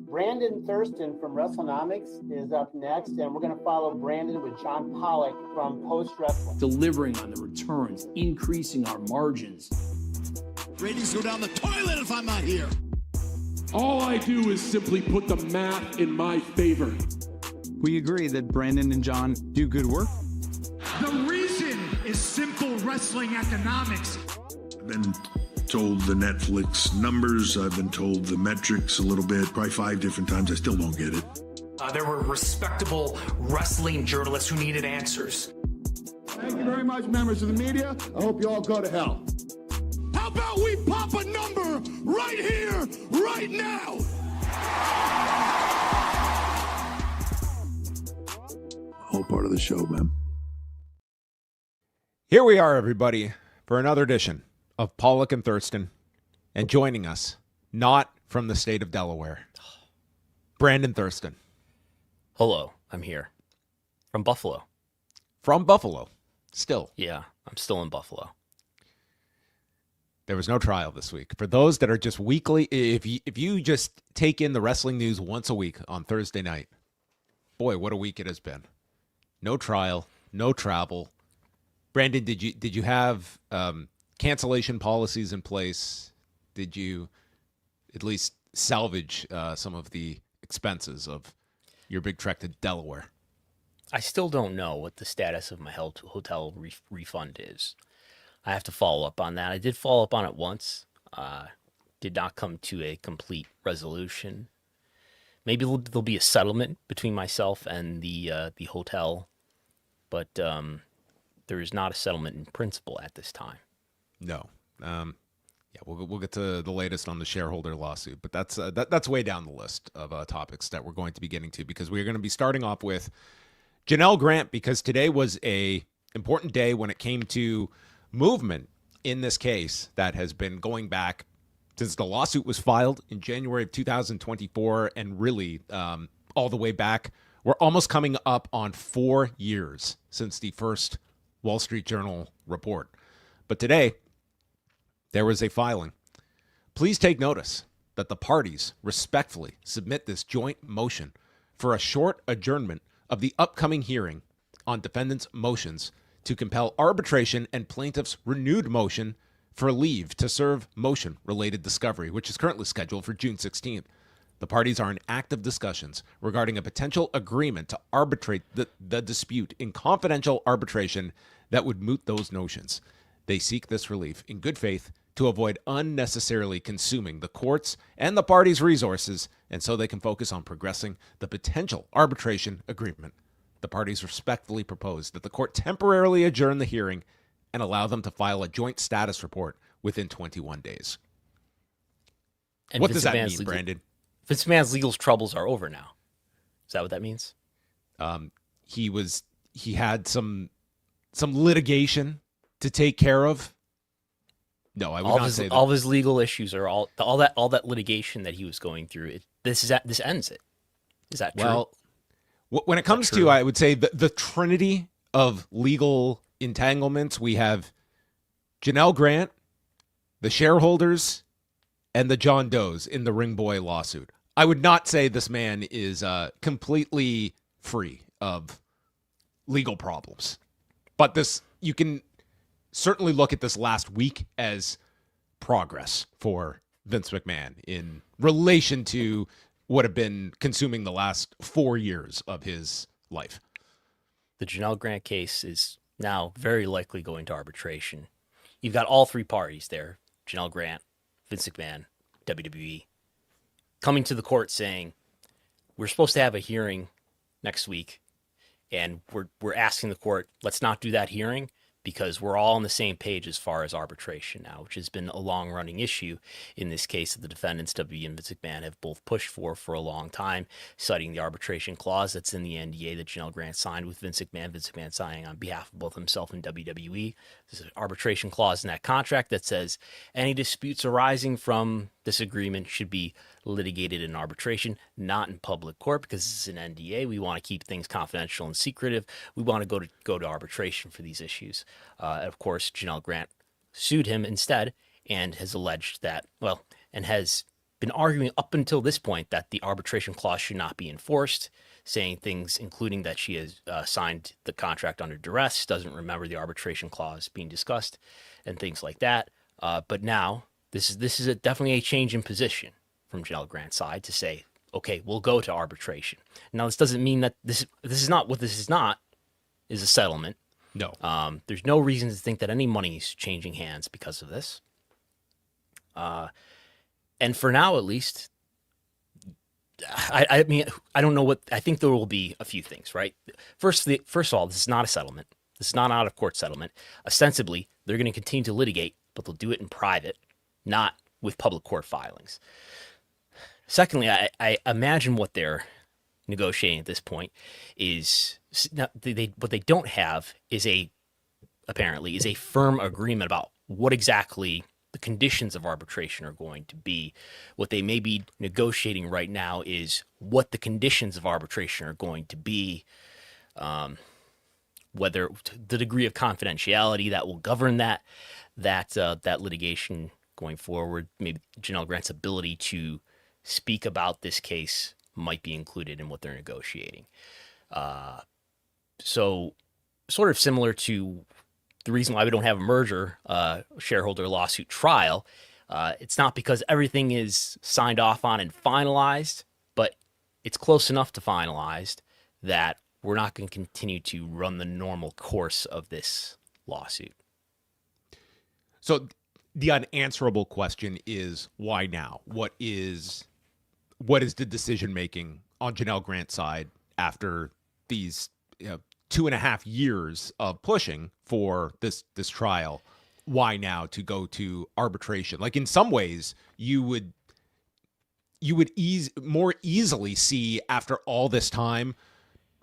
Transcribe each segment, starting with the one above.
Brandon Thurston from Wrestlenomics is up next, and we're going to follow Brandon with John Pollock from Post Wrestling. Delivering on the returns, increasing our margins. Ratings go down the toilet if I'm not here. All I do is simply put the math in my favor. We agree that Brandon and John do good work. The reason is simple wrestling economics. I've been told the Netflix numbers. I've been told the metrics a little bit, probably 5 different times. I still don't get it. There were respectable wrestling journalists who needed answers. Thank you very much, members of the media. I hope you all go to hell. How about we pop a number right here, right now? Whole part of the show, man. Here we are, everybody, for another edition of Pollock and Thurston, and joining us, not from the state of Delaware, Brandon Thurston. Hello, I'm here. From Buffalo. From Buffalo, still. Yeah, I'm still in Buffalo. There was no trial this week. For those that are just weekly, if you just take in the wrestling news once a week on Thursday night, boy, what a week it has been. No trial, no travel. Brandon, did you have cancellation policies in place? Did you at least salvage some of the expenses of your big trek to Delaware? I still don't know what the status of my hotel refund is. I have to follow up on that. I did follow up on it once. Did not come to a complete resolution. Maybe there'll be a settlement between myself and the hotel, but there is not a settlement in principle at this time. No. Yeah, we'll get to the latest on the shareholder lawsuit, but that's way down the list of topics that we're going to be getting to, because we're going to be starting off with Janel Grant, because today was a important day when it came to movement in this case that has been going back since the lawsuit was filed in January of 2024, and really all the way back. We're almost coming up on 4 years since the first Wall Street Journal report. But today, there was a filing. Please take notice that the parties respectfully submit this joint motion for a short adjournment of the upcoming hearing on defendants' motions to compel arbitration and plaintiffs' renewed motion for leave to serve motion-related discovery, which is currently scheduled for June 16th. The parties are in active discussions regarding a potential agreement to arbitrate the dispute in confidential arbitration that would moot those notions. They seek this relief in good faith to avoid unnecessarily consuming the courts and the parties' resources, and so they can focus on progressing the potential arbitration agreement. The parties respectfully propose that the court temporarily adjourn the hearing and allow them to file a joint status report within 21 days. And what does that mean, Brandon? Vince McMahon's legal troubles are over now. Is that what that means? He had some litigation to take care of. No, I would not say that. All of his legal issues are all that litigation that he was going through. This ends it. Is that true? Well, when it comes to, I would say the trinity of legal entanglements, we have Janel Grant, the shareholders, and the John Does in the Ring Boy lawsuit. I would not say this man is completely free of legal problems, but you can certainly look at this last week as progress for Vince McMahon in relation to what have been consuming the last 4 years of his life. The Janel Grant case is now very likely going to arbitration. You've got all three parties there, Janel Grant, Vince McMahon, WWE, coming to the court saying, we're supposed to have a hearing next week, and we're asking the court, let's not do that hearing because we're all on the same page as far as arbitration now, which has been a long-running issue in this case that the defendants, WWE and Vince McMahon, have both pushed for a long time, citing the arbitration clause that's in the NDA that Janel Grant signed with Vince McMahon signing on behalf of both himself and WWE. There's an arbitration clause in that contract that says any disputes arising from this agreement should be litigated in arbitration, not in public court, because this is an NDA. We want to keep things confidential and secretive. We want to go to arbitration for these issues. Of course, Janel Grant sued him instead and has alleged that, and has been arguing up until this point that the arbitration clause should not be enforced, saying things including that she has signed the contract under duress, doesn't remember the arbitration clause being discussed, and things like that. But now this is definitely a change in position from Janel Grant's side to say, okay, we'll go to arbitration. Now, this doesn't mean that this is not what this is not, is a settlement. No. There's no reason to think that any money is changing hands because of this. And for now, at least, I mean, I don't know what, I think there will be a few things, right? First of all, this is not a settlement. This is not an out-of-court settlement. Ostensibly, they're going to continue to litigate, but they'll do it in private, not with public court filings. Secondly, I imagine what they're negotiating at this point is what they don't have is apparently a firm agreement about what exactly the conditions of arbitration are going to be. What they may be negotiating right now is what the conditions of arbitration are going to be, whether the degree of confidentiality that will govern that litigation going forward. Maybe Janel Grant's ability to speak about this case might be included in what they're negotiating. So sort of similar to the reason why we don't have a merger shareholder lawsuit trial. It's not because everything is signed off on and finalized, but it's close enough to finalized that we're not going to continue to run the normal course of this lawsuit. So the unanswerable question is, why now? What is the decision making on Janel Grant's side after these 2.5 years of pushing for this trial? Why now to go to arbitration? Like, in some ways, you would more easily see, after all this time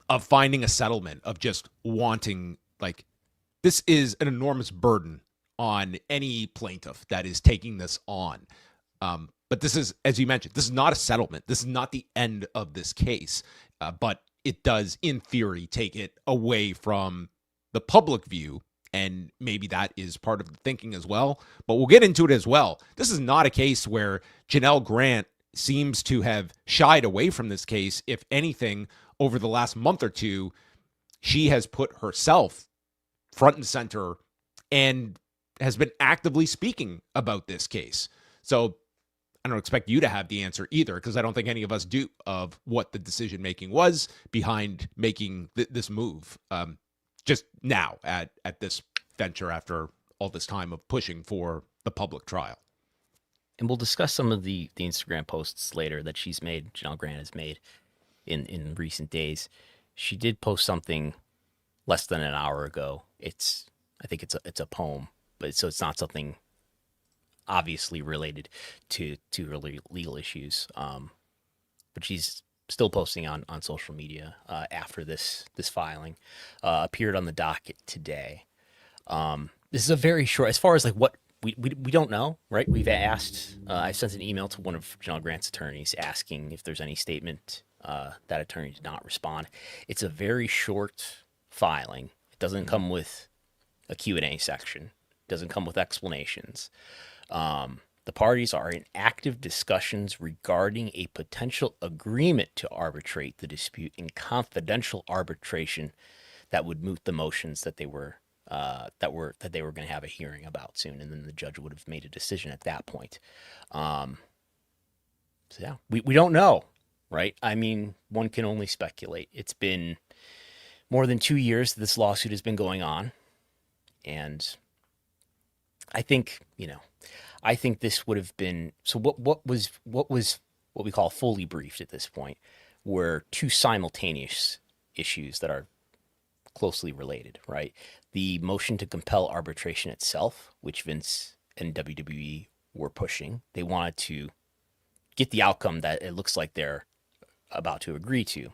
of finding a settlement, of just wanting, like, this is an enormous burden on any plaintiff that is taking this on. But this is, as you mentioned, this is not a settlement. This is not the end of this case. But it does, in theory, take it away from the public view. And maybe that is part of the thinking as well. But we'll get into it as well. This is not a case where Janel Grant seems to have shied away from this case. If anything, over the last month or two, she has put herself front and center and has been actively speaking about this case. So I don't expect you to have the answer either, because I don't think any of us do, of what the decision making was behind making this move just now at this venture after all this time of pushing for the public trial. And we'll discuss some of the Instagram posts later that Janel Grant has made in recent days. She did post something less than an hour ago. I think it's a poem, but so it's not something obviously related to her legal issues. But she's still posting on social media after this filing. Appeared on the docket today. This is a very short, as far as like what we don't know, right? We've asked, I sent an email to one of Janel Grant's attorneys asking if there's any statement. That attorney did not respond. It's a very short filing. It doesn't come with a Q&A section. It doesn't come with explanations. The parties are in active discussions regarding a potential agreement to arbitrate the dispute in confidential arbitration that would moot the motions that they were going to have a hearing about soon, and then the judge would have made a decision at that point. So yeah, we don't know, right? I mean, one can only speculate. It's been more than 2 years that this lawsuit has been going on, and I think this would have been, so what was what we call fully briefed at this point were two simultaneous issues that are closely related, right? The motion to compel arbitration itself, which Vince and WWE were pushing. They wanted to get the outcome that it looks like they're about to agree to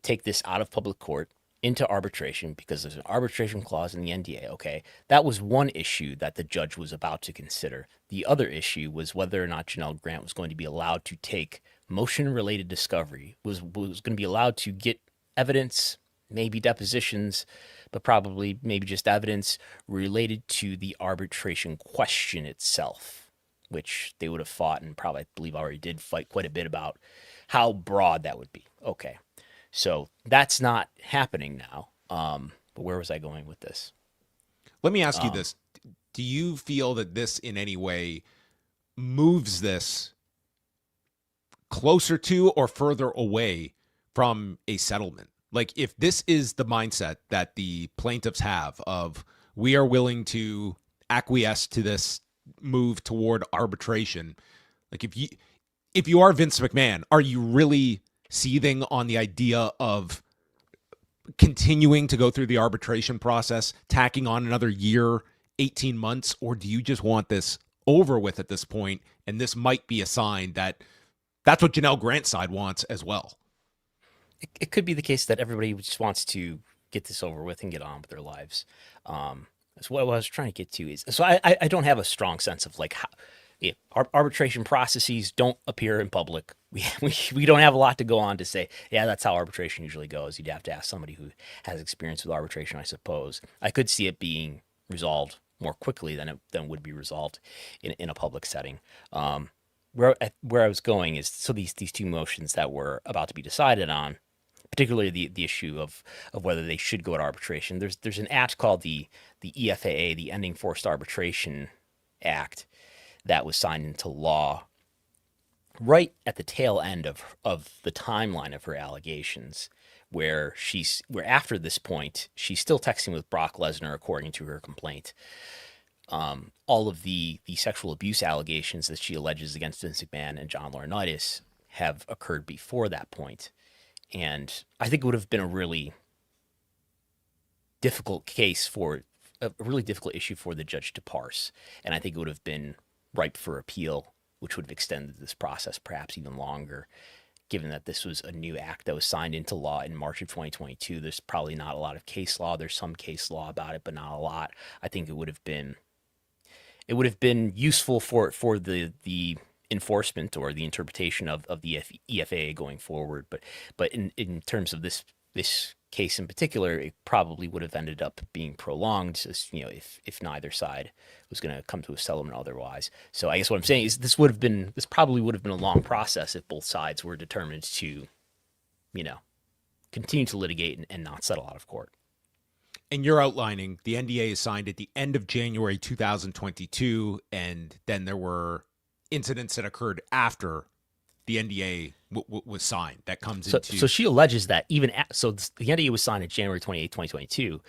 take this out of public court into arbitration because there's an arbitration clause in the NDA. Okay, that was one issue that the judge was about to consider. The other issue was whether or not Janel Grant was going to be allowed to take motion-related discovery, was going to be allowed to get evidence, maybe depositions, but maybe just evidence related to the arbitration question itself, which they would have fought and probably, I believe, already did fight quite a bit about how broad that would be. Okay, so that's not happening now. But where was I going with this? Let me ask you this. Do you feel that this in any way moves this closer to or further away from a settlement? Like, if this is the mindset that the plaintiffs have of, we are willing to acquiesce to this move toward arbitration, like, if you are Vince McMahon, are you really seething on the idea of continuing to go through the arbitration process, tacking on another year, 18 months, or do you just want this over with at this point? And this might be a sign that that's what Janel Grant's side wants as well. It could be the case that everybody just wants to get this over with and get on with their lives. That's what I was trying to get to. Is so I don't have a strong sense of like how if arbitration processes don't appear in public. We don't have a lot to go on to say, yeah, that's how arbitration usually goes. You'd have to ask somebody who has experience with arbitration, I suppose. I could see it being resolved more quickly than would be resolved in a public setting. Where I was going is, so these two motions that were about to be decided on, particularly the issue of whether they should go to arbitration. There's an act called the EFAA, the Ending Forced Arbitration Act, that was signed into law right at the tail end of the timeline of her allegations, where after this point she's still texting with Brock Lesnar, according to her complaint. All of the sexual abuse allegations that she alleges against Vince McMahon and John Laurinaitis have occurred before that point. And I think it would have been a really difficult issue for the judge to parse. And I think it would have been ripe for appeal, which would have extended this process perhaps even longer, given that this was a new act that was signed into law in March of 2022. There's probably not a lot of case law. There's some case law about it, but not a lot. I think it would have been useful for the enforcement or the interpretation of the EFAA going forward. But in terms of this case in particular, it probably would have ended up being prolonged, if neither side was going to come to a settlement otherwise. So I guess what I'm saying is this probably would have been a long process if both sides were determined to, continue to litigate and not settle out of court. And you're outlining the NDA is signed at the end of January 2022, and then there were incidents that occurred after the NDA was signed that comes into... So she alleges that the NDA was signed on January 28, 2022.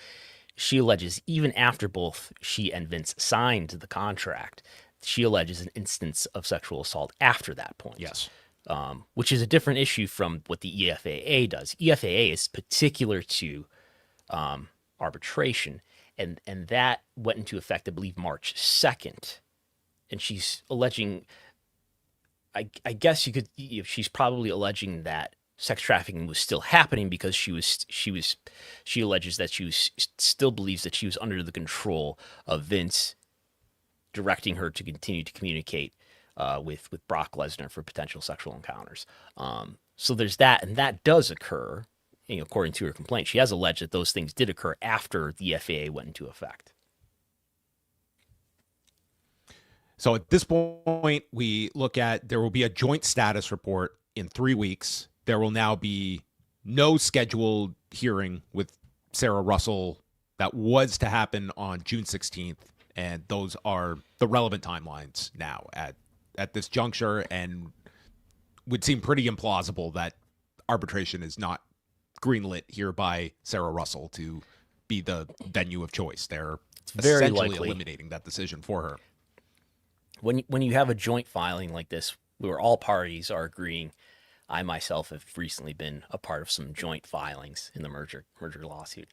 She alleges even after both she and Vince signed the contract, she alleges an instance of sexual assault after that point. Yes. Which is a different issue from what the EFAA does. EFAA is particular to arbitration, and that went into effect, I believe, March 2nd. And she's alleging... I guess she's probably alleging that sex trafficking was still happening because she alleges that she still believes that she was under the control of Vince, directing her to continue to communicate with Brock Lesnar for potential sexual encounters. So there's that, and that does occur, according to her complaint. She has alleged that those things did occur after the FAA went into effect. So at this point, we look at there will be a joint status report in 3 weeks. There will now be no scheduled hearing with Sarah Russell that was to happen on June 16th. And those are the relevant timelines now at this juncture, and would seem pretty implausible that arbitration is not greenlit here by Sarah Russell to be the venue of choice. They're essentially eliminating that decision for her. When you have a joint filing like this, where all parties are agreeing, I myself have recently been a part of some joint filings in the merger lawsuit.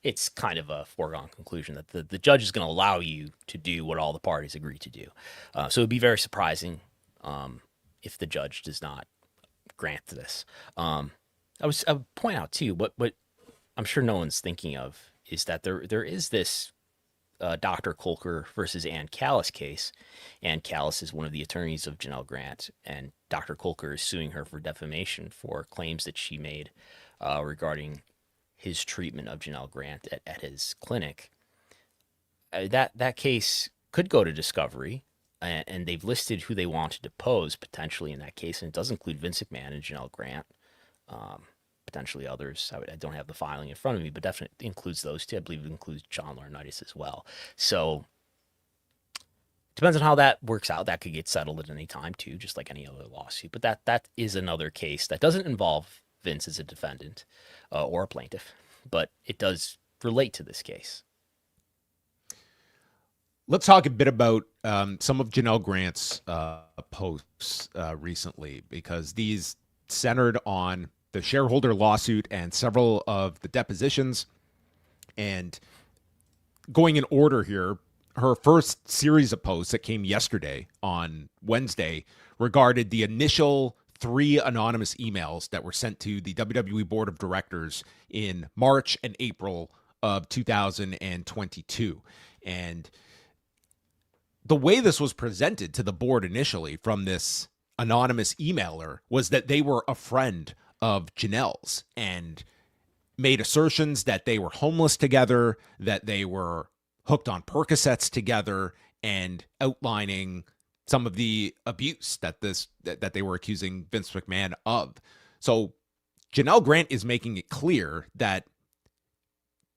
It's kind of a foregone conclusion that the judge is going to allow you to do what all the parties agree to do. So it would be very surprising if the judge does not grant this. I would point out too, what I'm sure no one's thinking of is that there is this Dr. Kolker versus Ann Callis case. Ann Callis is one of the attorneys of Janel Grant, and Dr. Kolker is suing her for defamation for claims that she made regarding his treatment of Janel Grant at his clinic. That case could go to discovery. and they've listed who they want to depose potentially in that case, and it does include Vince McMahon and Janel Grant, potentially others. I don't have the filing in front of me, but definitely includes those two. I believe it includes John Laurinaitis as well. So depends on how that works out. That could get settled at any time too, just like any other lawsuit. But that is another case that doesn't involve Vince as a defendant or a plaintiff, but it does relate to this case. Let's talk a bit about some of Janel Grant's posts recently, because these centered on the shareholder lawsuit and several of the depositions. And going in order here, her first series of posts that came yesterday on Wednesday regarded the initial 3 anonymous emails that were sent to the WWE Board of Directors in March and April of 2022. And the way this was presented to the board initially from this anonymous emailer was that they were a friend of Janel's and made assertions that they were homeless together, that they were hooked on Percocets together, and outlining some of the abuse that they were accusing Vince McMahon of. So Janel Grant is making it clear that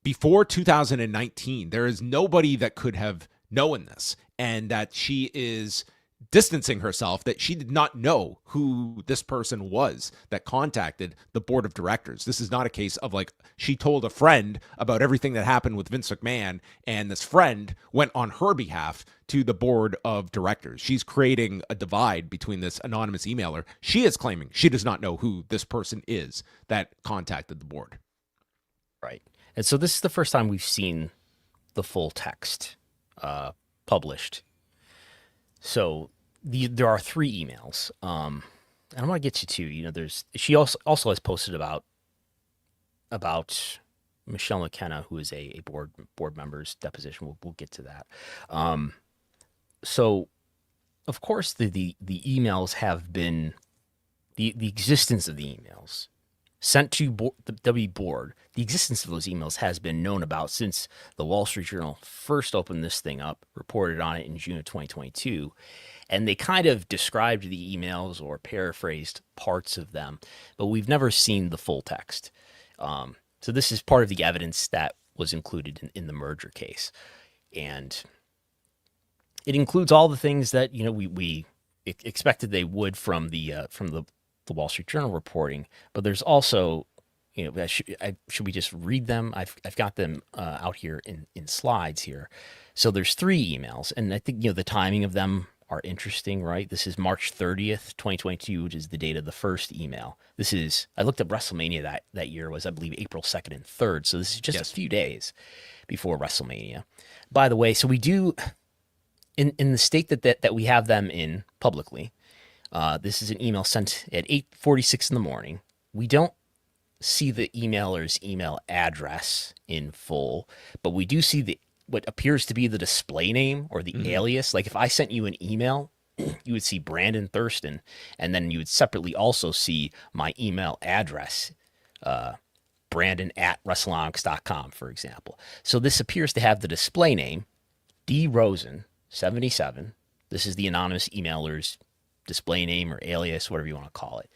before 2019, there is nobody that could have known this, and that she is distancing herself, that she did not know who this person was that contacted the board of directors. This is not a case of like she told a friend about everything that happened with Vince McMahon, and this friend went on her behalf to the board of directors. She's creating a divide between this anonymous emailer. She is claiming she does not know who this person is that contacted the board. Right. And so this is the first time we've seen the full text published. So there are 3 emails, and I want to get you to, she also has posted about Michelle McKenna, who is a board member's deposition. We'll get to that. So of course the emails have been, the existence of the emails sent to the W board, the existence of those emails has been known about since the Wall Street Journal first opened this thing up, reported on it in June of 2022. And they kind of described the emails or paraphrased parts of them, but we've never seen the full text. So this is part of the evidence that was included in the merger case. And it includes all the things that, we expected they would from the Wall Street Journal reporting, but there's also, should we just read them? I've got them out here in slides here. So there's 3 emails, and I think, the timing of them are interesting, right? This is March 30th, 2022, which is the date of the first email. I looked up WrestleMania that year was, I believe, April 2nd and 3rd. So this is just a few days before WrestleMania. By the way, so we do, in the state that we have them in publicly, this is an email sent at 8:46 in the morning. We don't see the emailer's email address in full, but we do see what appears to be the display name or the alias. Like if I sent you an email, you would see Brandon Thurston, and then you would separately also see my email address, brandon@wrestlenomics.com, for example. So this appears to have the display name, D. Rosen 77. This is the anonymous emailer's display name or alias, whatever you want to call it.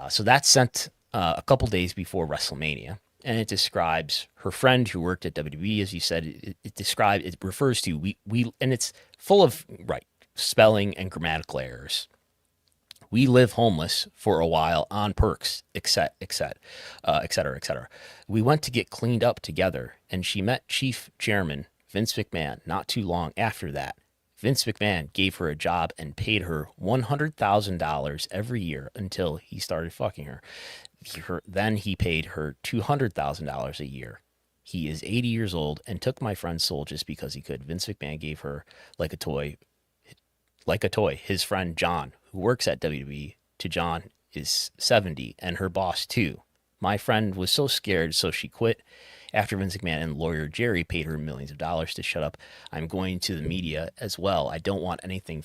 So that's sent a couple days before WrestleMania, and it describes her friend who worked at WWE, as you said. It refers to we, and it's full of spelling and grammatical errors. We live homeless for a while on perks, et cetera, et cetera. We went to get cleaned up together, and she met Chief Chairman Vince McMahon not too long after that. Vince McMahon gave her a job and paid her $100,000 every year until he started fucking her. Then he paid her $200,000 a year. He is 80 years old and took my friend's soul just because he could. Vince McMahon gave her like a toy. His friend John, who works at WWE, to John is 70 and her boss too. My friend was so scared, so she quit. After Vince McMahon and lawyer Jerry paid her millions of dollars to shut up. I'm going to the media as well. I don't want anything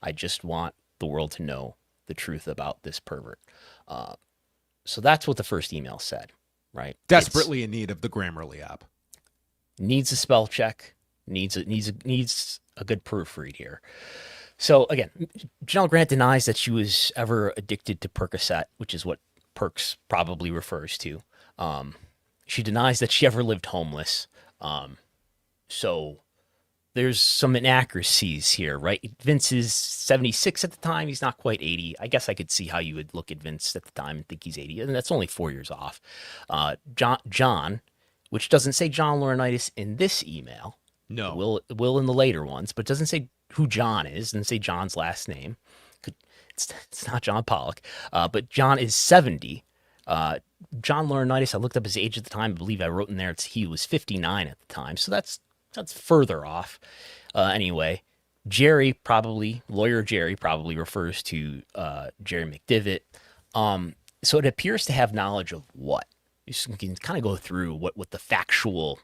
I just want the world to know the truth about this pervert. So that's what the first email said, right? Desperately in need of the Grammarly app. Needs a spell check. Needs a good proofread here. So again, Janel Grant denies that she was ever addicted to Percocet, which is what Perks probably refers to. She denies that she ever lived homeless. So there's some inaccuracies here, right? Vince is 76 at the time. He's not quite 80. I guess I could see how you would look at Vince at the time and think he's 80, and that's only 4 years off. John, which doesn't say John Laurinaitis in this email. No. It will in the later ones, but doesn't say who John is, doesn't say John's last name. It's not John Pollock, but John is 70. John Laurinaitis, I looked up his age at the time. I believe I wrote in there he was 59 at the time, so that's further off. Anyway, lawyer Jerry probably refers to Jerry McDivitt. So it appears to have knowledge of what? You can kind of go through what the factual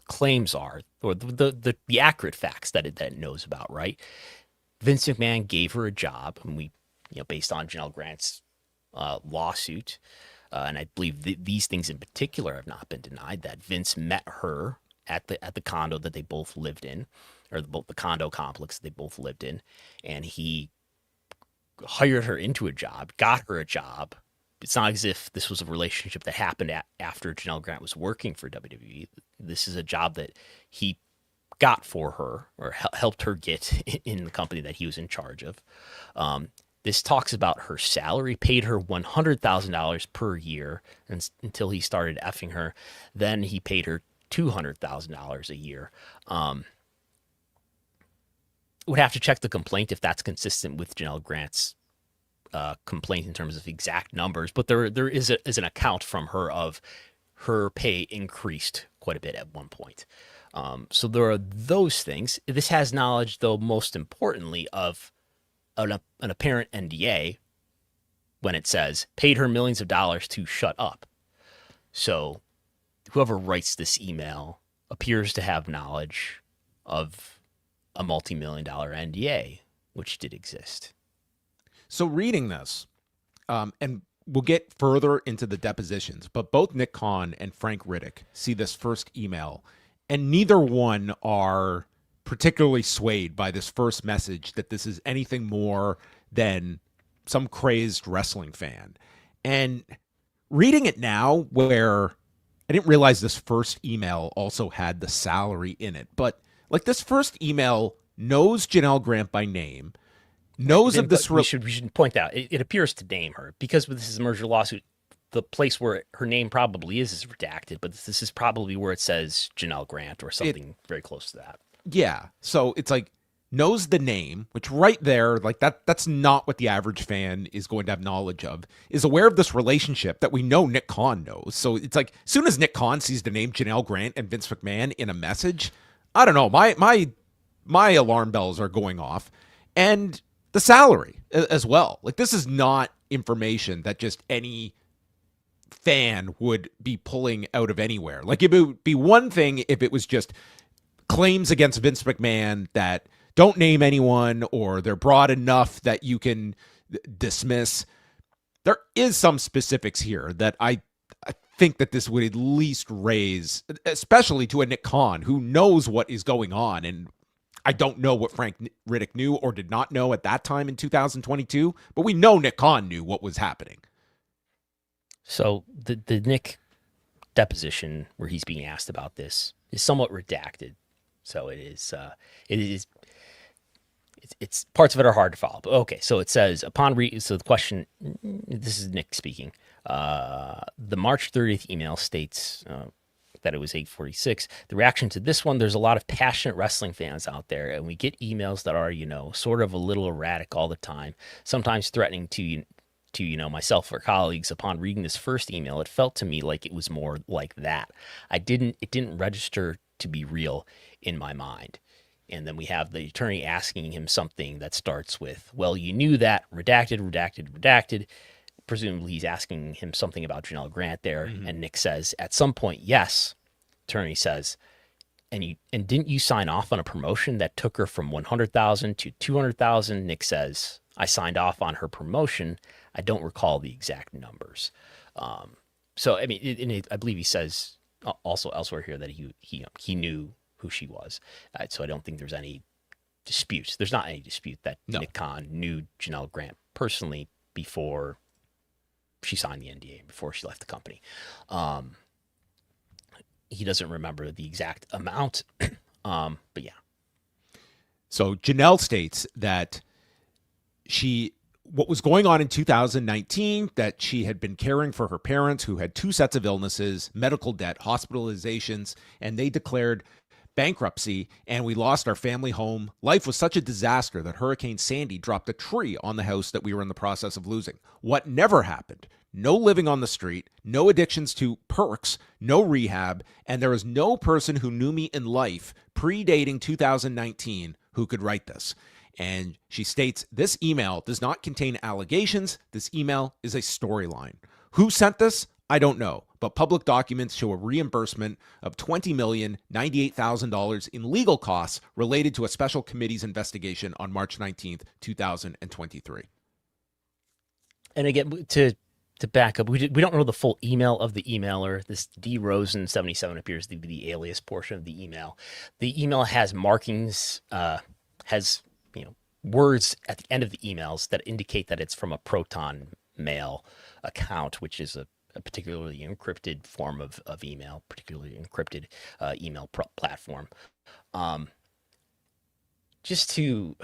claims are, or the accurate facts that it knows about, right? Vince McMahon gave her a job, and based on Janel Grant's lawsuit, and I believe these things in particular have not been denied, that Vince met her at the condo that they both lived in, or the condo complex they both lived in, and he hired her into a job, got her a job. It's not as if this was a relationship that happened after Janel Grant was working for WWE. This is a job that he got for her, or helped her get in the company that he was in charge of. This talks about her salary, paid her $100,000 per year until he started effing her. Then he paid her $200,000 a year. Would have to check the complaint if that's consistent with Janel Grant's complaint in terms of exact numbers, but there is an account from her of her pay increased quite a bit at one point. So there are those things. This has knowledge, though, most importantly, of an apparent NDA when it says paid her millions of dollars to shut up. So whoever writes this email appears to have knowledge of a multi-million-dollar NDA, which did exist. So reading this, and we'll get further into the depositions, but both Nick Khan and Frank Riddick see this first email, and neither one are particularly swayed by this first message that this is anything more than some crazed wrestling fan. And reading it now, where I didn't realize this first email also had the salary in it, but like this first email knows Janel Grant by name, knows of this. We should point out it appears to name her, because with this is a merger lawsuit. The place where her name probably is redacted, but this is probably where it says Janel Grant or something very close to that. Yeah, so it's like knows the name, which right there, like that's not what the average fan is going to have knowledge of. Is aware of this relationship that we know Nick Khan knows. So it's like as soon as Nick Khan sees the name Janel Grant and Vince McMahon in a message, I don't know, my alarm bells are going off, and the salary as well. Like this is not information that just any fan would be pulling out of anywhere. Like it would be one thing if it was just claims against Vince McMahon that don't name anyone, or they're broad enough that you can dismiss. There is some specifics here that I think that this would at least raise, especially to a Nick Khan who knows what is going on. And I don't know what Frank Riddick knew or did not know at that time in 2022, but we know Nick Khan knew what was happening. So the Nick deposition where he's being asked about this is somewhat redacted. So it's parts of it are hard to follow. But okay, so it says so the question, this is Nick speaking. The March 30th email states that it was 8:46. The reaction to this one, there's a lot of passionate wrestling fans out there, and we get emails that are, sort of a little erratic all the time, sometimes threatening to myself or colleagues. Upon reading this first email, it felt to me like it was more like that. It didn't register to be real in my mind. And then we have the attorney asking him something that starts with, well, you knew that, redacted. Presumably he's asking him something about Janel Grant there. Mm-hmm. And Nick says, at some point, yes. Attorney says, and didn't you sign off on a promotion that took her from 100,000 to 200,000? Nick says, I signed off on her promotion. I don't recall the exact numbers. So, I mean, I believe he says also elsewhere here that he knew who she was. So I don't think there's any dispute. There's not any dispute that Nick Khan knew Janel Grant personally before she signed the NDA, before she left the company. He doesn't remember the exact amount, but yeah. So Janel states that what was going on in 2019, that she had been caring for her parents who had 2 sets of illnesses, medical debt, hospitalizations, and they declared bankruptcy, and we lost our family home. Life was such a disaster that Hurricane Sandy dropped a tree on the house that we were in the process of losing. What never happened? No living on the street, no addictions to perks, no rehab, and there is no person who knew me in life predating 2019 who could write this. And she states, this email does not contain allegations. This email is a storyline. Who sent this? I don't know, but public documents show a reimbursement of $20,098,000 in legal costs related to a special committee's investigation on March 19th, 2023. And again, to back up, we don't know the full email of the emailer. This D Rosen 77 appears to be the alias portion of the email. The email has markings, has words at the end of the emails that indicate that it's from a Proton Mail account, which is a particularly encrypted form of email, particularly encrypted email platform. Just to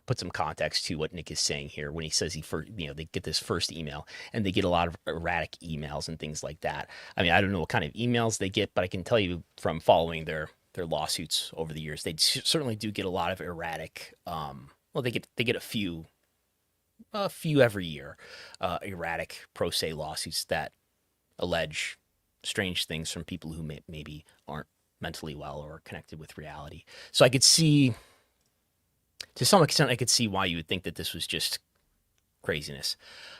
put some context to what Nick is saying here, when he says they get this first email and they get a lot of erratic emails and things like that. I mean, I don't know what kind of emails they get, but I can tell you from following their lawsuits over the years, they certainly do get a lot of erratic. They get a few every year, erratic pro se lawsuits that allege strange things from people who maybe aren't mentally well or connected with reality. So I could see, to some extent, why you would think that this was just craziness.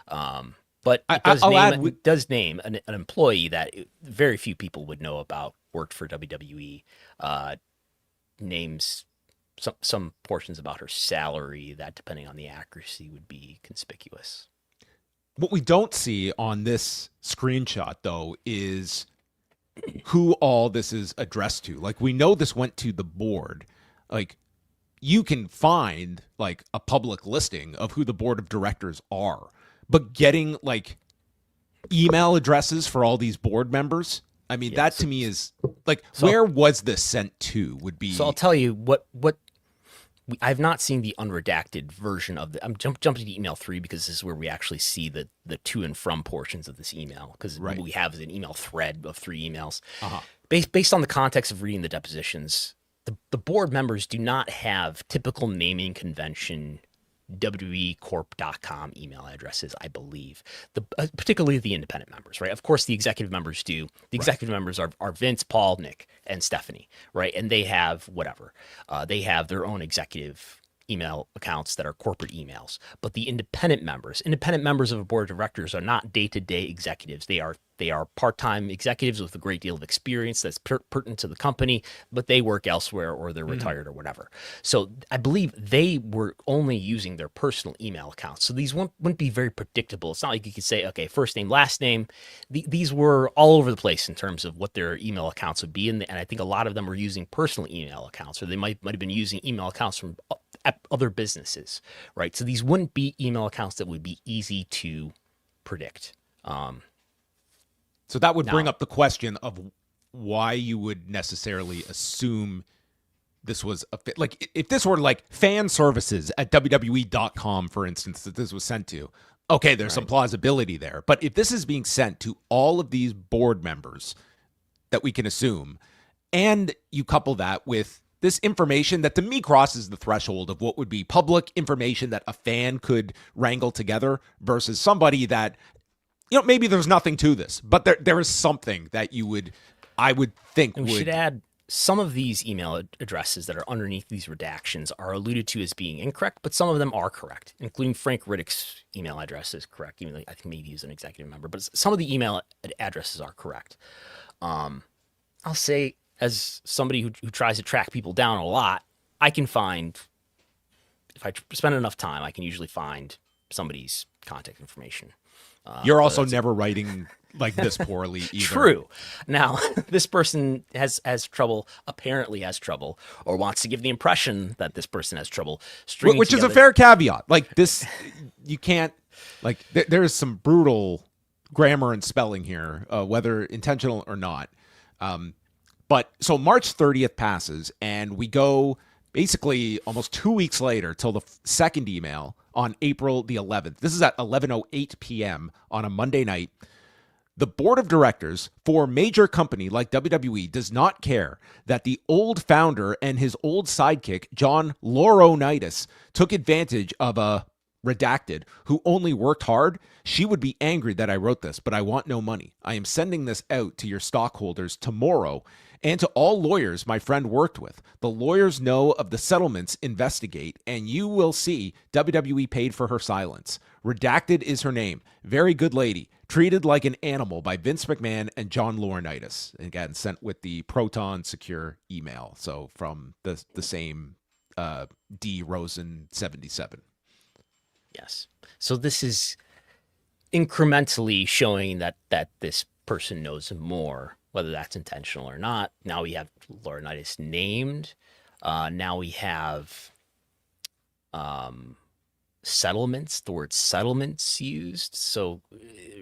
But it does name an employee that very few people would know about, worked for WWE, names some portions about her salary that, depending on the accuracy, would be conspicuous. What we don't see on this screenshot, though, is who all this is addressed to. Like, we know this went to the board. Like, you can find, like, a public listing of who the board of directors are. But getting, like, email addresses for all these board members, I mean, that to me is, like, where was this sent to would be... So I'll tell you what I've not seen the unredacted version of the. I'm jumping to email 3 because this is where we actually see the to and from portions of this email, because what we have is an email thread of 3 emails. Based on the context of reading the depositions, the board members do not have typical naming convention WWEcorp.com email addresses, I believe. Particularly the independent members, right? Of course, the executive members do. The executive members are Vince, Paul, Nick, and Stephanie, right? And they have whatever. They have their own executive email accounts that are corporate emails. But the independent members of a board of directors are not day-to-day executives. They are part-time executives with a great deal of experience that's pertinent to the company, but they work elsewhere or they're retired or whatever. So I believe they were only using their personal email accounts. So these wouldn't be very predictable. It's not like you could say, okay, first name, last name. These were all over the place in terms of what their email accounts would be. And I think a lot of them were using personal email accounts, or they might have been using email accounts from other businesses, right? So these wouldn't be email accounts that would be easy to predict. So that would bring up the question of why you would necessarily assume this was a fit. Like, if this were like fan services at WWE.com, for instance, that this was sent to, okay, there's some plausibility there. But if this is being sent to all of these board members that we can assume, and you couple that with this information that to me crosses the threshold of what would be public information that a fan could wrangle together versus somebody that, maybe there's nothing to this, but there is something that I would think we should add. Some of these email addresses that are underneath these redactions are alluded to as being incorrect, but some of them are correct, including Frank Riddick's email address is correct, even though I think maybe he's an executive member, but some of the email addresses are correct. I'll say, as somebody who tries to track people down a lot, I can find, if I spend enough time, I can usually find somebody's contact information. You're also never writing like this poorly either. True. Now, this person apparently has trouble, or wants to give the impression that this person has trouble stringing which together. is a fair caveat. Like this, you can't, like, there is some brutal grammar and spelling here, whether intentional or not. But so March 30th passes, and we go basically almost 2 weeks later till the second email on April the 11th. This is at 11:08 p.m. on a Monday night. The board of directors for a major company like WWE does not care that the old founder and his old sidekick, John Laurinaitis, took advantage of a redacted who only worked hard. She would be angry that I wrote this, but I want no money. I am sending this out to your stockholders tomorrow and to all lawyers my friend worked with. The lawyers know of the settlements investigate, and you will see WWE paid for her silence. Redacted is her name. Very good lady. Treated like an animal by Vince McMahon and John Laurinaitis. Again, sent with the Proton Secure email. So from the same D. Rosen 77. Yes. So this is incrementally showing that this person knows more, whether that's intentional or not. Now we have Laurinaitis named. Now we have settlements, the word settlements used. So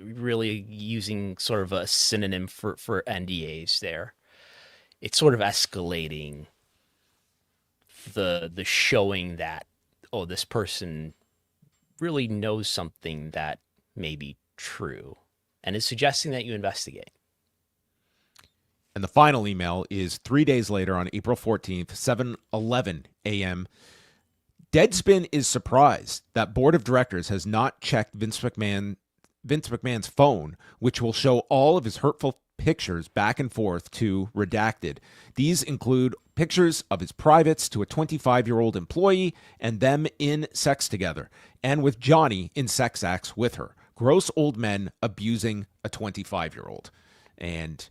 really using sort of a synonym for NDAs there. It's sort of escalating the showing that, oh, this person really knows something that may be true and is suggesting that you investigate. And the final email is 3 days later on April 14th, 7:11 a.m. Deadspin is surprised that board of directors has not checked Vince McMahon's phone, which will show all of his hurtful pictures back and forth to redacted. These include pictures of his privates to a 25-year-old employee and them in sex together, and with Johnny in sex acts with her. Gross old men abusing a 25-year-old. And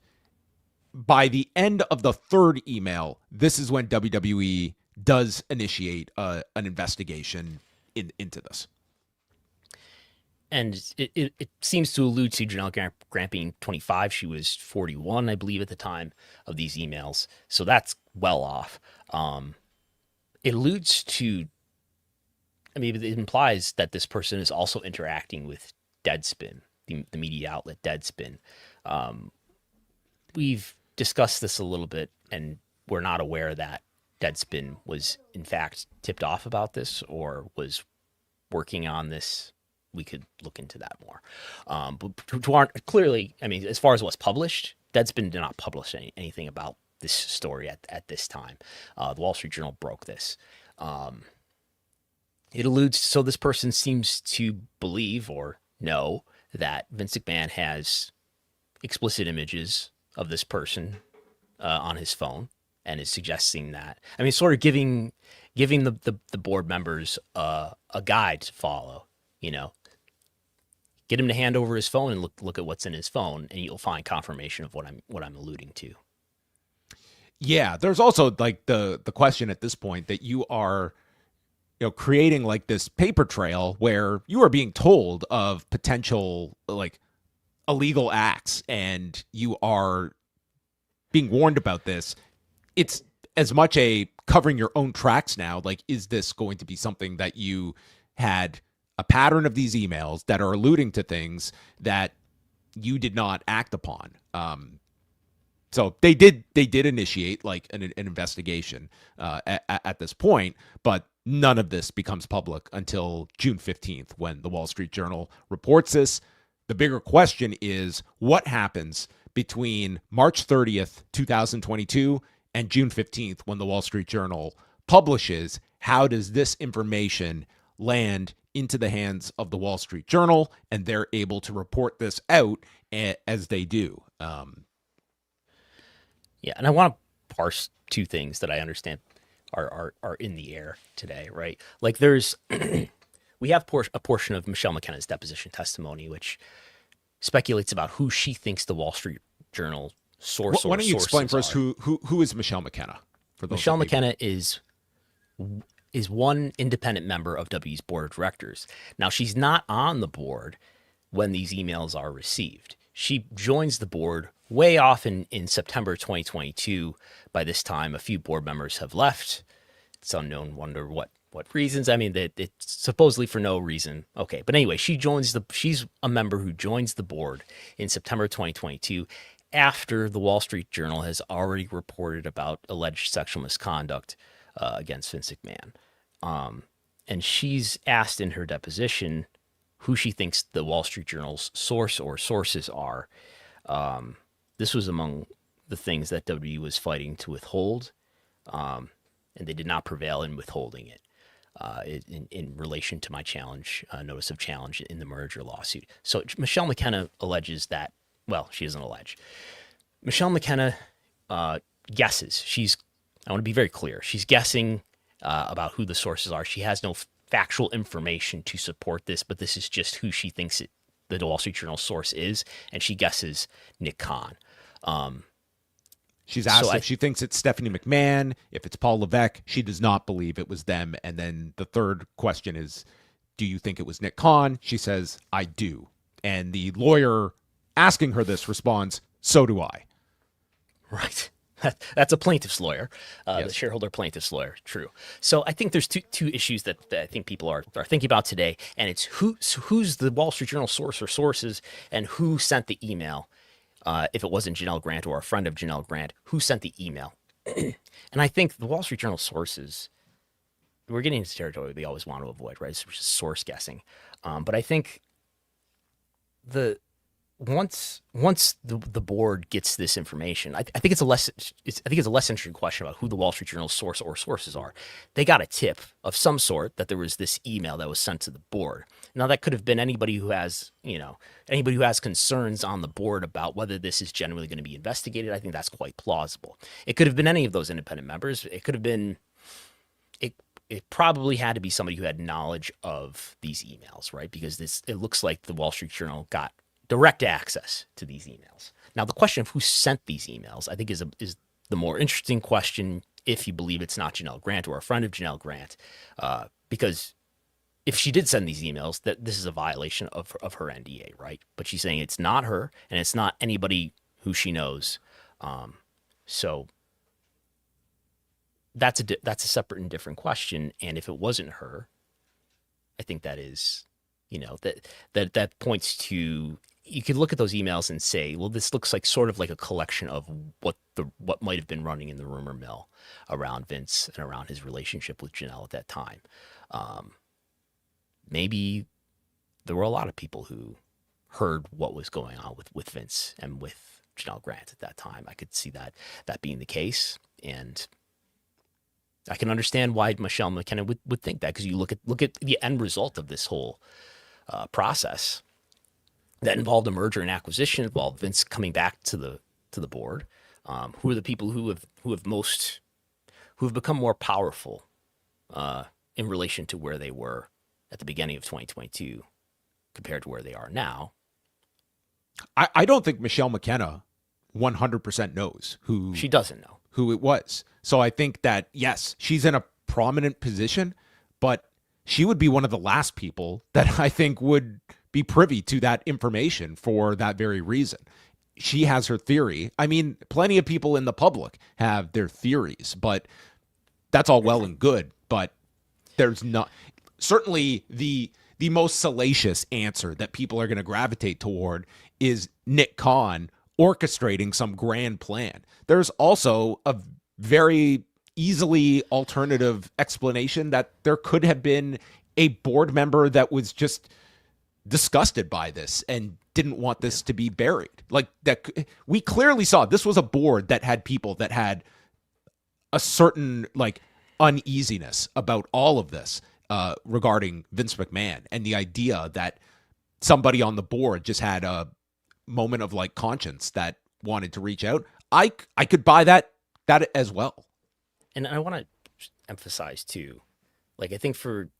by the end of the third email, this is when WWE does initiate an investigation into this. And it seems to allude to Janel Grant being 25. She was 41, I believe, at the time of these emails. So that's well off. It alludes to, I mean, it implies that this person is also interacting with Deadspin, the media outlet Deadspin. We've discussed this a little bit, and we're not aware that Deadspin was, in fact, tipped off about this or was working on this. We could look into that more. But clearly, I mean, as far as what's published, Deadspin did not publish anything about this story at this time. The Wall Street Journal broke this. It alludes, so this person seems to believe or know that Vince McMahon has explicit images of this person on his phone and is suggesting that. I mean, sort of giving the board members a guide to follow, you know. Get him to hand over his phone and look at what's in his phone, and you'll find confirmation of what I'm alluding to. Yeah, there's also like the question at this point that you are, you know, creating like this paper trail where you are being told of potential like illegal acts, and you are being warned about this. It's as much a covering your own tracks now. Like, is this going to be something that you had a pattern of these emails that are alluding to things that you did not act upon? So they did initiate like an investigation at this point, but none of this becomes public until June 15th when the Wall Street Journal reports this. The bigger question is what happens between March 30th, 2022 and June 15th when the Wall Street Journal publishes. How does this information land into the hands of the Wall Street Journal, and they're able to report this out as they do? Yeah, and I want to parse two things that I understand are in the air today, right? Like there's, we have a portion of Michelle McKenna's deposition testimony, which speculates about who she thinks the Wall Street Journal source. Why don't you explain first who is Michelle McKenna? For those Michelle McKenna is one independent member of W's board of directors. Now, she's not on the board when these emails are received. She joins the board way off in September 2022. By this time, a few board members have left. It's unknown, wonder what reasons. I mean, it's supposedly for no reason. Okay, but anyway, she's a member who joins the board in September 2022 after the Wall Street Journal has already reported about alleged sexual misconduct against Vince McMahon. And she's asked in her deposition who she thinks the Wall Street Journal's source or sources are. This was among the things that WWE was fighting to withhold, and they did not prevail in withholding it in relation to my notice of challenge in the merger lawsuit. So Michelle McKenna alleges that, well, she doesn't allege. Michelle McKenna guesses. I want to be very clear. She's guessing about who the sources are. She has no factual information to support this, but this is just who she thinks the Wall Street Journal source is, and she guesses Nick Khan. She's asked if she thinks it's Stephanie McMahon, if it's Paul Levesque. She does not believe it was them. And then the third question is, do you think it was Nick Khan? She says, I do. And the lawyer asking her this responds, so do I. Right. That's a plaintiff's lawyer, Yes. The shareholder plaintiff's lawyer. True. So I think there's two issues that I think people are thinking about today, and it's who's the Wall Street Journal source or sources, and who sent the email. If it wasn't Janel Grant or a friend of Janel Grant, who sent the email? And I think the Wall Street Journal sources, we're getting into territory we always want to avoid, right? Which is source guessing. But I think once the board gets this information, I think it's a less interesting question about who the Wall Street Journal source or sources are. They got a tip of some sort that there was this email that was sent to the board. Now that could have been anybody who has concerns on the board about whether this is genuinely going to be investigated. I think that's quite plausible. It could have been any of those independent members. It could have been. It probably had to be somebody who had knowledge of these emails, right? Because it looks like the Wall Street Journal got direct access to these emails. Now, the question of who sent these emails, I think, is the more interesting question if you believe it's not Janel Grant or a friend of Janel Grant, because if she did send these emails, that this is a violation of her NDA, right? But she's saying it's not her and it's not anybody who she knows. So that's a separate and different question. And if it wasn't her, I think that is, that points to. You could look at those emails and say, well, this looks like sort of like a collection of what might have been running in the rumor mill around Vince and around his relationship with Janel at that time. Maybe there were a lot of people who heard what was going on with Vince and with Janel Grant at that time. I could see that being the case, and I can understand why Michelle McKenna would think that, because you look at the end result of this whole process. That involved a merger and acquisition, involved Vince coming back to the board. Who are the people who have become more powerful in relation to where they were at the beginning of 2022 compared to where they are now? I don't think Michelle McKenna 100% knows who. She doesn't know who it was. So I think that, yes, she's in a prominent position, but she would be one of the last people that I think would be privy to that information for that very reason. She has her theory. I mean, plenty of people in the public have their theories, but that's all well and good. But there's not certainly the most salacious answer that people are going to gravitate toward is Nick Khan orchestrating some grand plan. There's also a very easily alternative explanation that there could have been a board member that was just disgusted by this and didn't want this to be buried. Like, that we clearly saw this was a board that had people that had a certain uneasiness about all of this regarding Vince McMahon, and the idea that somebody on the board just had a moment of conscience that wanted to reach out. I could buy that as well. And I want to emphasize too, I think for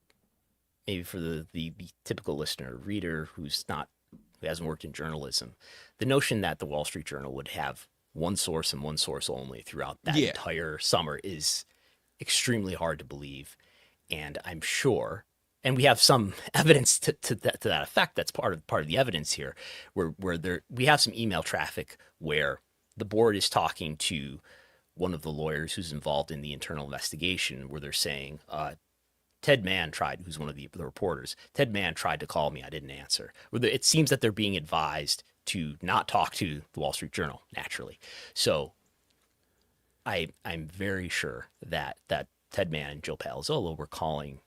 the typical listener, reader who hasn't worked in journalism, the notion that the Wall Street Journal would have one source and one source only throughout that entire summer is extremely hard to believe. And I'm sure, and we have some evidence to that effect. That's part of the evidence here, where we have some email traffic where the board is talking to one of the lawyers who's involved in the internal investigation, where they're saying, Ted Mann tried, who's one of the reporters, Ted Mann tried to call me, I didn't answer. It seems that they're being advised to not talk to the Wall Street Journal, naturally. So I'm very sure that Ted Mann and Joe Palazzolo were calling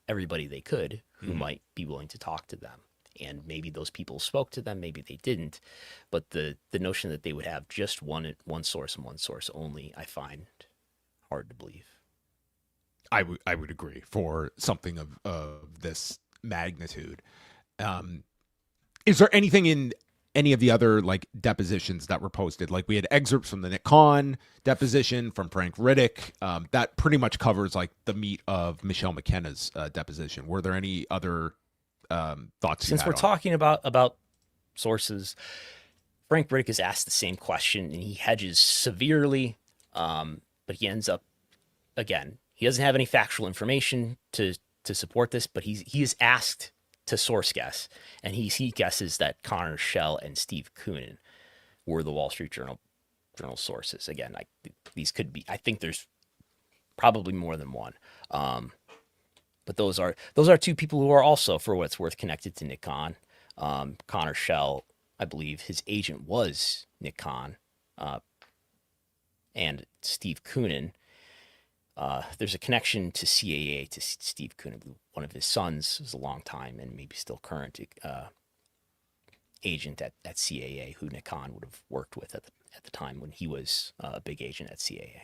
everybody they could who might be willing to talk to them. And maybe those people spoke to them, maybe they didn't. But the notion that they would have just one source and one source only, I find hard to believe. I would agree for something of this magnitude. Is there anything in any of the other like depositions that were posted? Like we had excerpts from the Nick Khan deposition, from Frank Riddick. That pretty much covers like the meat of Michelle McKenna's deposition. Were there any other thoughts? Since we're talking about sources, Frank Riddick is asked the same question and he hedges severely, but he ends up, again, he doesn't have any factual information to support this, but he is asked to source guess, and he guesses that Connor Schell and Steve Koonin were the Wall Street Journal sources. Again, these could be. I think there's probably more than one, but those are two people who are also, for what it's worth, connected to Nick Khan. Connor Schell, I believe his agent was Nick Khan, and Steve Koonin. There's a connection to CAA to Steve Koonin. One of his sons was a long time and maybe still current agent at CAA, who Nick Khan would have worked with at the time when he was a big agent at CAA.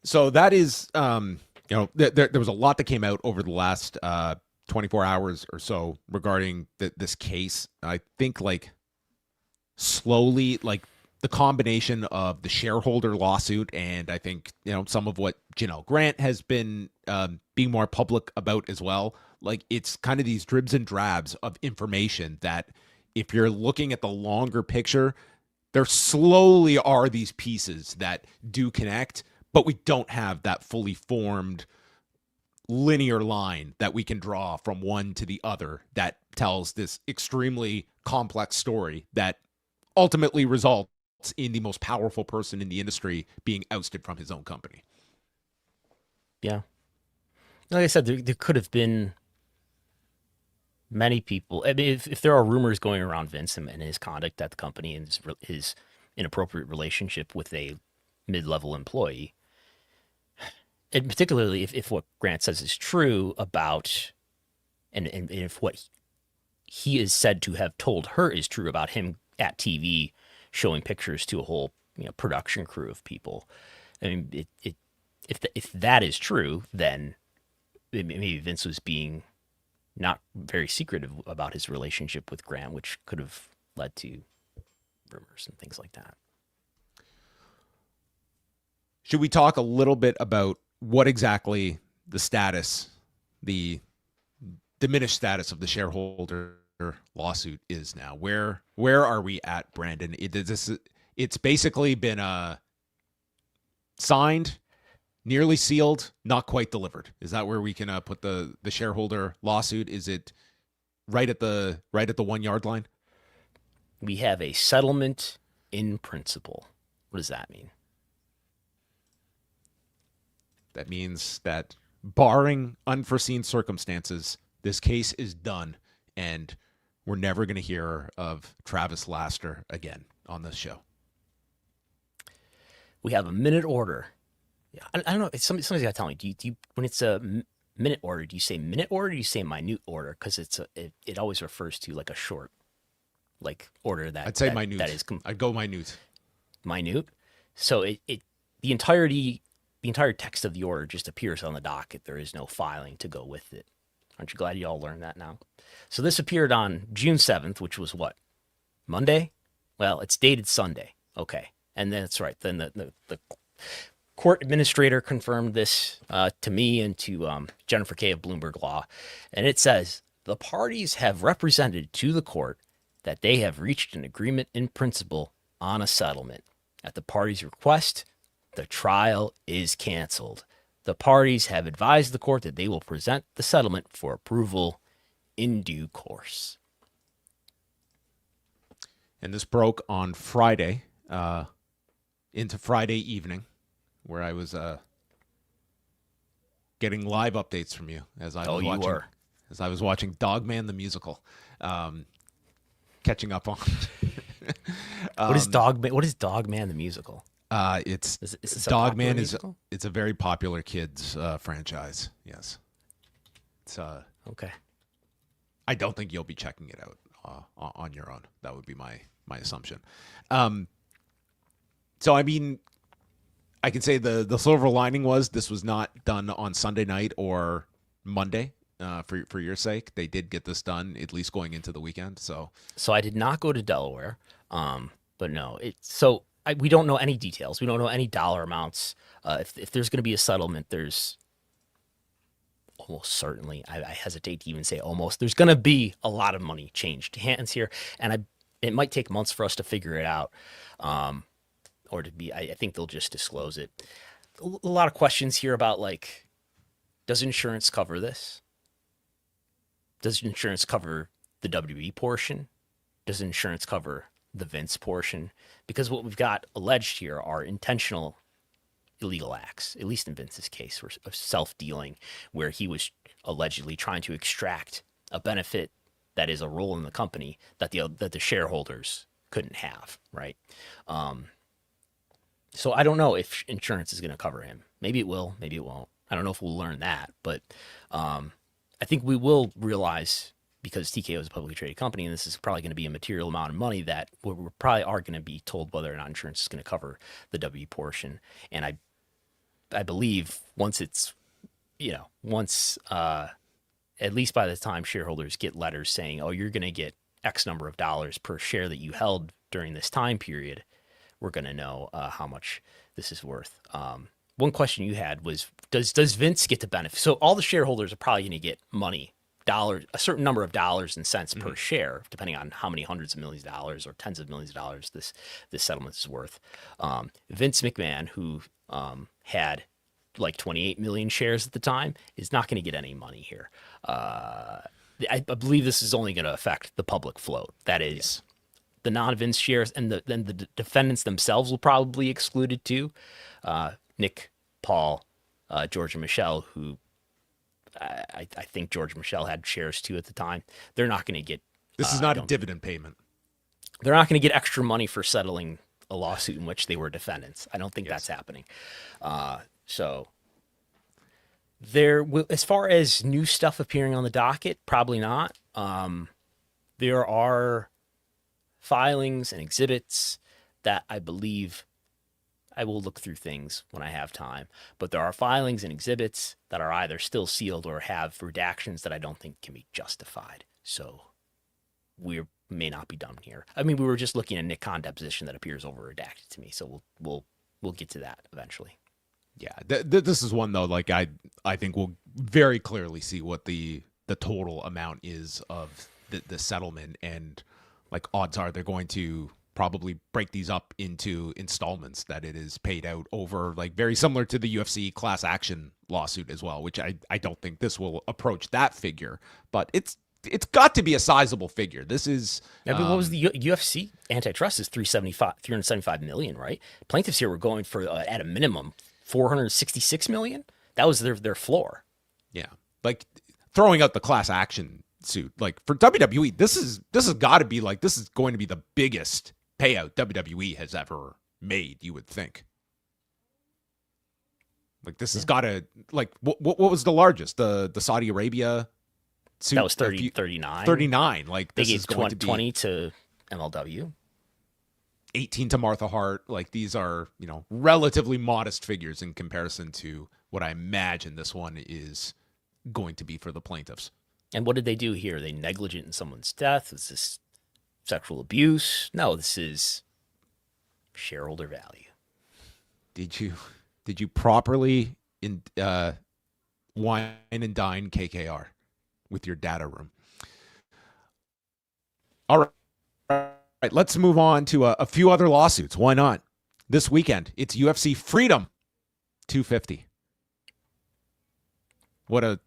So that is, there was a lot that came out over the last 24 hours or so regarding this case. I think like slowly, like the combination of the shareholder lawsuit and I think, some of what Janel Grant has been being more public about as well. Like it's kind of these dribs and drabs of information that if you're looking at the longer picture, there slowly are these pieces that do connect, but we don't have that fully formed linear line that we can draw from one to the other that tells this extremely complex story that ultimately results in the most powerful person in the industry being ousted from his own company. Yeah. Like I said, there could have been many people. I mean, if there are rumors going around Vince and his conduct at the company and his inappropriate relationship with a mid-level employee, and particularly if what Grant says is true about, and if what he is said to have told her is true about him at TV showing pictures to a whole production crew of people. I mean, if that is true, then maybe Vince was being not very secretive about his relationship with Grant, which could have led to rumors and things like that. Should we talk a little bit about what exactly the status, the diminished status of the shareholder lawsuit is now? Where are we at, Brandon? It's basically been signed, nearly sealed, not quite delivered. Is that where we can put the shareholder lawsuit? Is it right at the 1 yard line? We have a settlement in principle. What does that mean? That means that barring unforeseen circumstances, this case is done, and we're never going to hear of Travis Laster again on this show. We have a minute order. I don't know. Somebody's got to tell me. Do you when it's a minute order, do you say minute order or do you say minute order? Because it always refers to like a short order that I'd say that, minute. That is I'd go minute. Minute. So the entire text of the order just appears on the docket. There is no filing to go with it. Aren't you glad you all learned that now? So this appeared on June 7th, which was what? Monday? Well, it's dated Sunday. Okay. And then that's right. Then the court administrator confirmed this to me and to Jennifer Kay of Bloomberg Law. And it says, the parties have represented to the court that they have reached an agreement in principle on a settlement. At the parties' request, the trial is canceled. The parties have advised the court that they will present the settlement for approval in due course. And this broke on Friday, into Friday evening, where I was getting live updates from you as I was watching Dogman the musical, catching up on. What is Dogman the musical? It's Dogman it's a very popular kids franchise. Yes, it's okay. I don't think you'll be checking it out on your own. That would be my assumption. So I mean, I can say the silver lining was this was not done on Sunday night or Monday. For your sake, they did get this done at least going into the weekend. So I did not go to Delaware, but no, we don't know any details. We don't know any dollar amounts. If there's going to be a settlement, there's almost certainly, I hesitate to even say almost, there's going to be a lot of money changed hands here, and it might take months for us to figure it out, or to be. I think they'll just disclose it. A lot of questions here about, like, does insurance cover this? Does insurance cover the WWE portion? Does insurance cover the Vince portion? Because what we've got alleged here are intentional illegal acts, at least in Vince's case, of self-dealing, where he was allegedly trying to extract a benefit that is a role in the company that the shareholders couldn't have, right? So I don't know if insurance is going to cover him. Maybe it will, maybe it won't. I don't know if we'll learn that, but I think we will realize, because TKO is a publicly traded company, and this is probably going to be a material amount of money, that we probably are going to be told whether or not insurance is going to cover the W portion. And I believe once it's, at least by the time shareholders get letters saying, oh, you're going to get X number of dollars per share that you held during this time period, we're going to know how much this is worth. One question you had was, does Vince get to benefit? So all the shareholders are probably going to get money, a certain number of dollars and cents per share, depending on how many hundreds of millions of dollars or tens of millions of dollars this settlement is worth. Vince McMahon, who had like 28 million shares at the time, is not going to get any money here. I believe this is only going to affect the public float. That is the non-Vince shares, and then the defendants themselves will probably be excluded too. Nick, Paul, George and Michelle, who I think George and Michelle had shares too at the time. They're not going to get. This is not a dividend payment. They're not going to get extra money for settling a lawsuit in which they were defendants. I don't think that's happening. So there, as far as new stuff appearing on the docket, probably not. There are filings and exhibits that I believe. I will look through things when I have time, but there are filings and exhibits that are either still sealed or have redactions that I don't think can be justified. So we may not be done here. I mean, we were just looking at Nick Khan deposition that appears over redacted to me, so we'll get to that eventually. Yeah, this is one though. Like I think we'll very clearly see what the total amount is of the settlement, and like odds are they're going to probably break these up into installments that it is paid out over, like very similar to the UFC class action lawsuit as well, which I don't think this will approach that figure, but it's got to be a sizable figure. This is, I mean, what was the UFC antitrust is 375 million, right? Plaintiffs here were going for at a minimum 466 million. That was their floor. Yeah. Like throwing out the class action suit, like for WWE, this has got to be like, this is going to be the biggest payout WWE has ever made, you would think. Like this has got to, like, what was the largest? The Saudi Arabia suit? That was 39. 39. Like they this gave is going to be 20 to MLW. 18 to Martha Hart. Like these are, relatively modest figures in comparison to what I imagine this one is going to be for the plaintiffs. And what did they do here? Are they negligent in someone's death? Is this sexual abuse? No, this is shareholder value. Did you properly wine and dine KKR with your data room? All right, let's move on to a few other lawsuits. Why not? This weekend, it's UFC Freedom 250. What a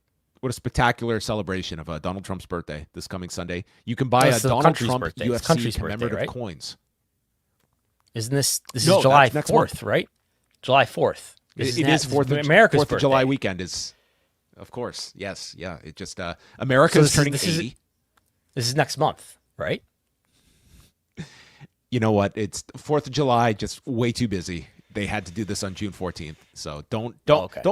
spectacular celebration of Donald Trump's birthday this coming Sunday. You can buy a the Donald country's Trump birthday. It's UFC country's commemorative birthday, right? coins. Isn't this No, is July that's next 4th, month. right? July 4th. It is 4th of America's 4th of July birthday. weekend is, of course. Yes. Yeah. It just, America's turning 80. This is next month, right? You know what? It's 4th of July, just way too busy. They had to do this on June 14th. So don't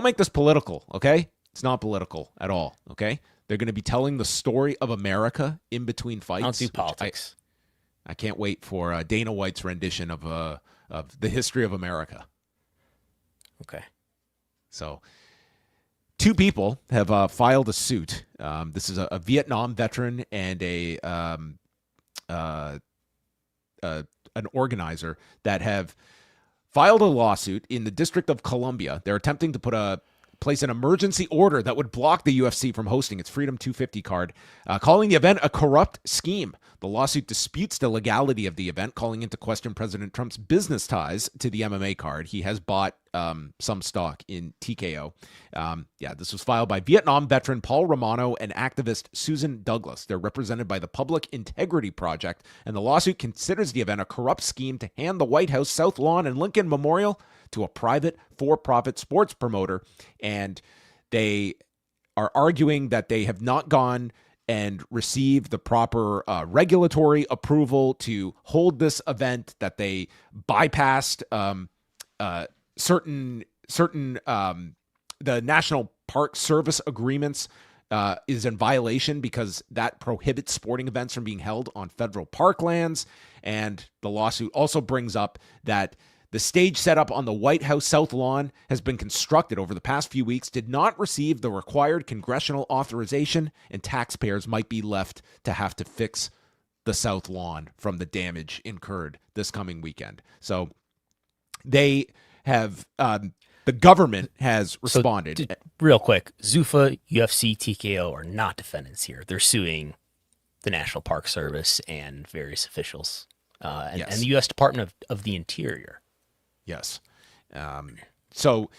make this political, okay? It's not political at all, okay? They're going to be telling the story of America in between fights. I don't do politics. I can't wait for Dana White's rendition of the history of America. Okay. So, two people have filed a suit. This is a Vietnam veteran and an organizer that have filed a lawsuit in the District of Columbia. They're attempting to place an emergency order that would block the UFC from hosting its Freedom 250 card, calling the event a corrupt scheme. The lawsuit disputes the legality of the event, calling into question President Trump's business ties to the MMA card. He has bought some stock in TKO. This was filed by Vietnam veteran Paul Romano and activist Susan Douglas. They're represented by the Public Integrity Project, and the lawsuit considers the event a corrupt scheme to hand the White House, South Lawn, and Lincoln Memorial to a private for-profit sports promoter. And they are arguing that they have not gone and received the proper regulatory approval to hold this event, that they bypassed certain the National Park Service agreements is in violation because that prohibits sporting events from being held on federal parklands. And the lawsuit also brings up that the stage set up on the White House South Lawn has been constructed over the past few weeks, did not receive the required congressional authorization, and taxpayers might be left to have to fix the South Lawn from the damage incurred this coming weekend. So they have, the government has responded. So, real quick, Zuffa, UFC, TKO are not defendants here. They're suing the National Park Service and various officials and the U.S. Department of the Interior. Yes. So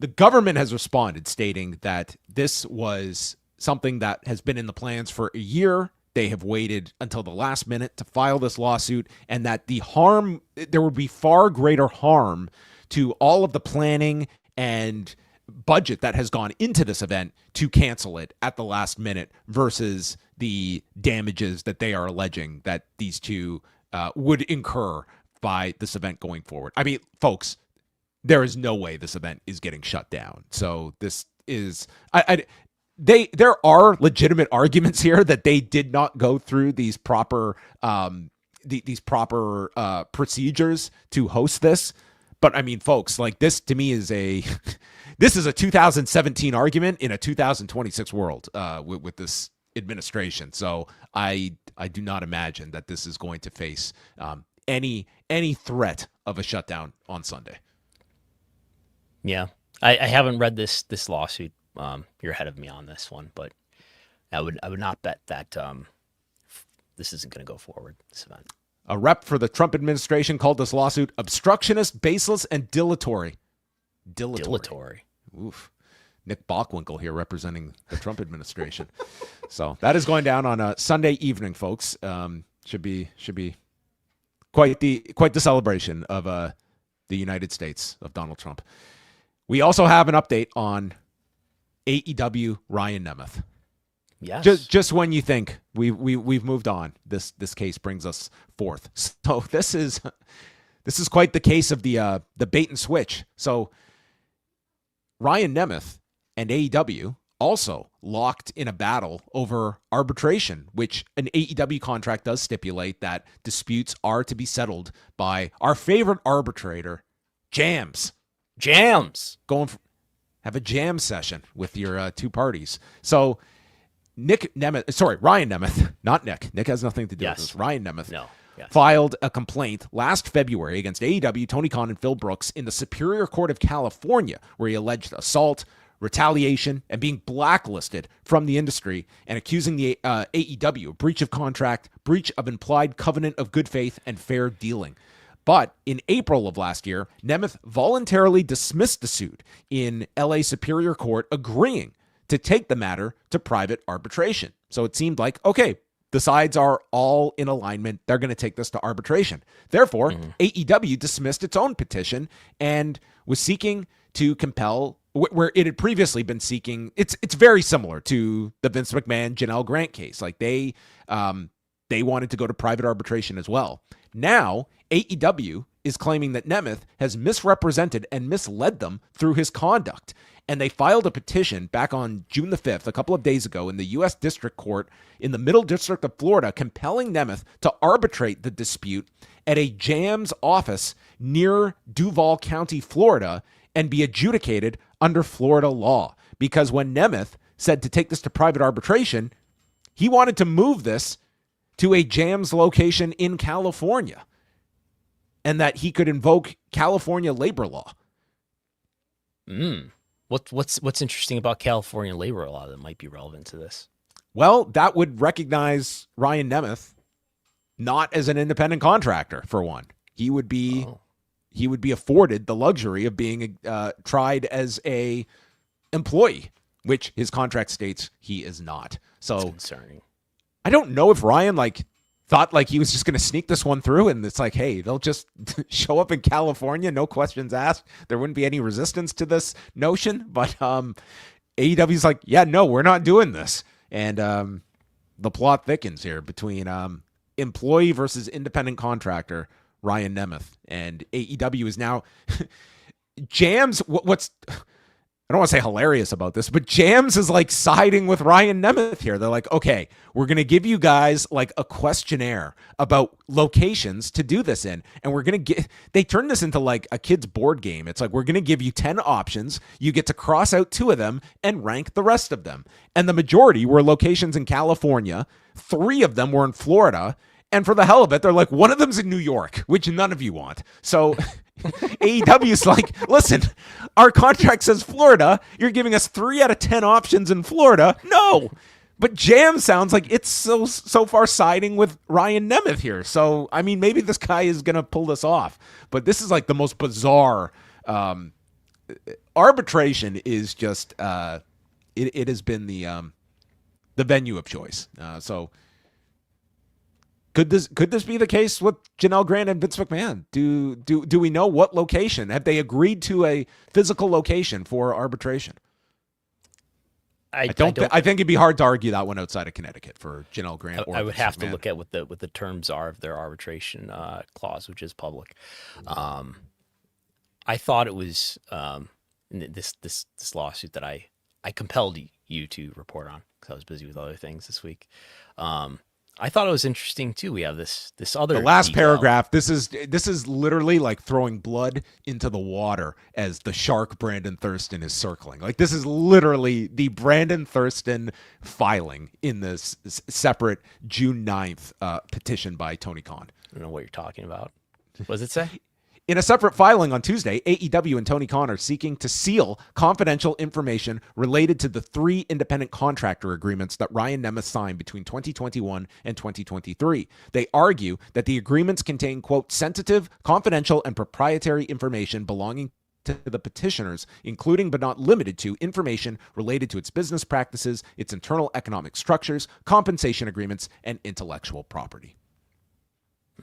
the government has responded, stating that this was something that has been in the plans for a year. They have waited until the last minute to file this lawsuit, and that there would be far greater harm to all of the planning and budget that has gone into this event to cancel it at the last minute versus the damages that they are alleging that these two would incur by this event going forward. I mean, folks, there is no way this event is getting shut down. So this is, there are legitimate arguments here that they did not go through these proper, procedures to host this. But I mean, folks, like this to me is this is a 2017 argument in a 2026 world with this administration. So I do not imagine that this is going to face any threat of a shutdown on Sunday. Yeah, I haven't read this lawsuit. You're ahead of me on this one, but I would not bet that this isn't going to go forward, this event. A rep for the Trump administration called this lawsuit obstructionist, baseless, and dilatory. Dilatory. Oof. Nick Bockwinkel here representing the Trump administration. So that is going down on a Sunday evening, folks. Should be quite the celebration of the United States of Donald Trump. We also have an update on AEW Ryan Nemeth. Yes. Just when you think we've moved on, this case brings us forth. So this is quite the case of the bait and switch. So Ryan Nemeth and AEW also locked in a battle over arbitration, which an AEW contract does stipulate that disputes are to be settled by our favorite arbitrator, Jams. Have a jam session with your two parties. So Ryan Nemeth, not Nick. Nick has nothing to do with this. Ryan Nemeth filed a complaint last February against AEW, Tony Khan, and Phil Brooks in the Superior Court of California, where he alleged assault, retaliation, and being blacklisted from the industry, and accusing the AEW of breach of contract, breach of implied covenant of good faith, and fair dealing. But in April of last year, Nemeth voluntarily dismissed the suit in LA Superior Court, agreeing to take the matter to private arbitration. So it seemed like, okay, the sides are all in alignment. They're going to take this to arbitration. Therefore, AEW dismissed its own petition and was seeking to compel, where it had previously been seeking. It's very similar to the Vince McMahon Janel Grant case. Like they wanted to go to private arbitration as well. Now AEW is claiming that Nemeth has misrepresented and misled them through his conduct. And they filed a petition back on June the 5th, a couple of days ago, in the U.S. District Court in the Middle District of Florida, compelling Nemeth to arbitrate the dispute at a JAMS office near Duval County, Florida, and be adjudicated under Florida law. Because when Nemeth said to take this to private arbitration, he wanted to move this to a JAMS location in California, and that he could invoke California labor law. What's interesting about California labor law that might be relevant to this? Well, that would recognize Ryan Nemeth not as an independent contractor, for one. He would be afforded the luxury of being tried as a employee, which his contract states he is not. So that's concerning. I don't know if Ryan thought he was just going to sneak this one through, and it's like, hey, they'll just show up in California, no questions asked. There wouldn't be any resistance to this notion. But AEW's like, yeah, no, we're not doing this. And the plot thickens here between employee versus independent contractor Ryan Nemeth. And AEW is now JAMS. What's I don't want to say hilarious about this, but JAMS is siding with Ryan Nemeth here. They're like, okay, we're going to give you guys a questionnaire about locations to do this in. And we're going to they turn this into a kid's board game. It's like, we're going to give you 10 options. You get to cross out 2 of them and rank the rest of them. And the majority were locations in California. 3 of them were in Florida. And for the hell of it, they're like, one of them's in New York, which none of you want. So AEW's like, listen, our contract says Florida. You're giving us 3 out of 10 options in Florida. No. But JAM sounds like it's so far siding with Ryan Nemeth here. So, I mean, maybe this guy is going to pull this off. But this is the most bizarre. Arbitration is just, it has been the venue of choice. So could this be the case with Janel Grant and Vince McMahon? Do we know what location? Have they agreed to a physical location for arbitration? I think it'd be hard to argue that one outside of Connecticut for Janel Grant. I would have to look at what the terms are of their arbitration clause, which is public. I thought it was this lawsuit that I compelled you to report on because I was busy with other things this week. I thought it was interesting too. We have this other. The last paragraph. This is literally like throwing blood into the water as the shark Brandon Thurston is circling. This is literally the Brandon Thurston filing in this separate June 9th petition by Tony Khan. I don't know what you're talking about. What does it say? In a separate filing on Tuesday, AEW and Tony Khan are seeking to seal confidential information related to the 3 independent contractor agreements that Ryan Nemeth signed between 2021 and 2023. They argue that the agreements contain, quote, sensitive, confidential, and proprietary information belonging to the petitioners, including but not limited to information related to its business practices, its internal economic structures, compensation agreements, and intellectual property.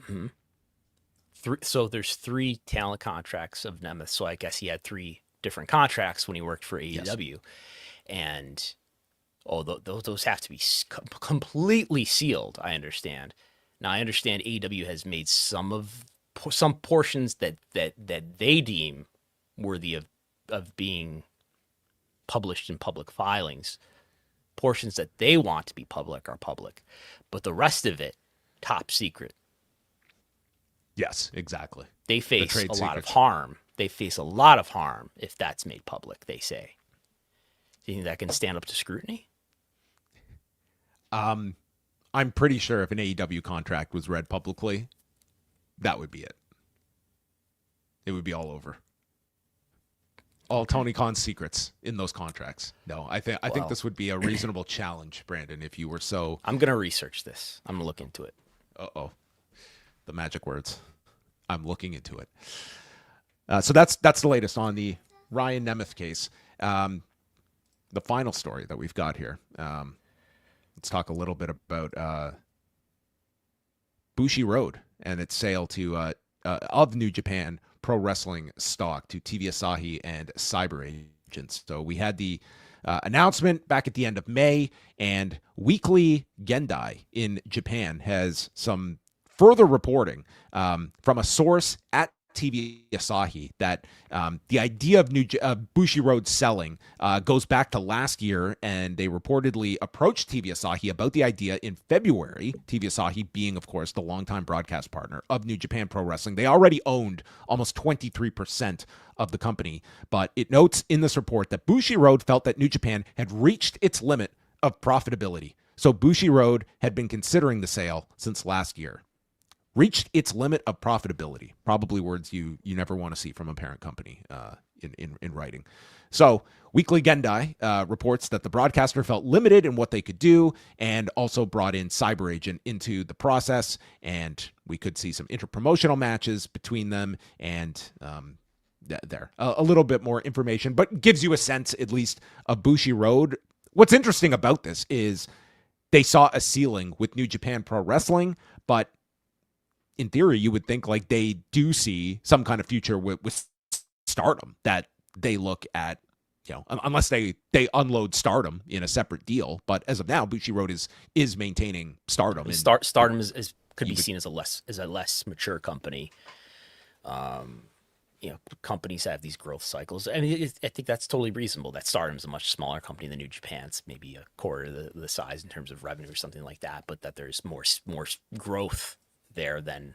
Mm-hmm. So there's 3 talent contracts of Nemeth. So I guess he had 3 different contracts when he worked for AEW. Yes. And those have to be completely sealed, I understand. Now, I understand AEW has made some portions that they deem worthy of being published in public filings. Portions that they want to be public are public. But the rest of it, top secret. Yes, exactly. They face a lot of harm. They face a lot of harm if that's made public, they say. Do you think that can stand up to scrutiny? I'm pretty sure if an AEW contract was read publicly, that would be it. It would be all over. All Tony Khan's secrets in those contracts. No, I think this would be a reasonable challenge, Brandon, if you were so... I'm going to research this. I'm going to look into it. Uh-oh. The magic words. I'm looking into it. So that's the latest on the Ryan Nemeth case. the final story that we've got here. Let's talk a little bit about Bushiroad and its sale to of New Japan Pro Wrestling stock to TV Asahi and Cyber Agents. So we had the announcement back at the end of May, and Weekly Gendai in Japan has some further reporting from a source at TV Asahi that the idea of Bushiroad selling goes back to last year, and they reportedly approached TV Asahi about the idea in February. TV Asahi being, of course, the longtime broadcast partner of New Japan Pro Wrestling. They already owned almost 23% of the company, but it notes in this report that Bushiroad felt that New Japan had reached its limit of profitability. So Bushiroad had been considering the sale since last year. Reached its limit of profitability. Probably words you never want to see from a parent company in writing. So Weekly Gendai reports that the broadcaster felt limited in what they could do, and also brought in Cyber Agent into the process, and we could see some interpromotional matches between them, and a little bit more information, but gives you a sense at least of Bushiroad. What's interesting about this is they saw a ceiling with New Japan Pro Wrestling, but in theory, you would think like they do see some kind of future with Stardom, that they look at, unless they unload Stardom in a separate deal. But as of now, Bushiroad is maintaining Stardom. And Stardom could be seen as a less mature company. Companies have these growth cycles. I mean, I think that's totally reasonable. That Stardom's a much smaller company than New Japan's, maybe a quarter the size in terms of revenue or something like that. But that there's more growth there than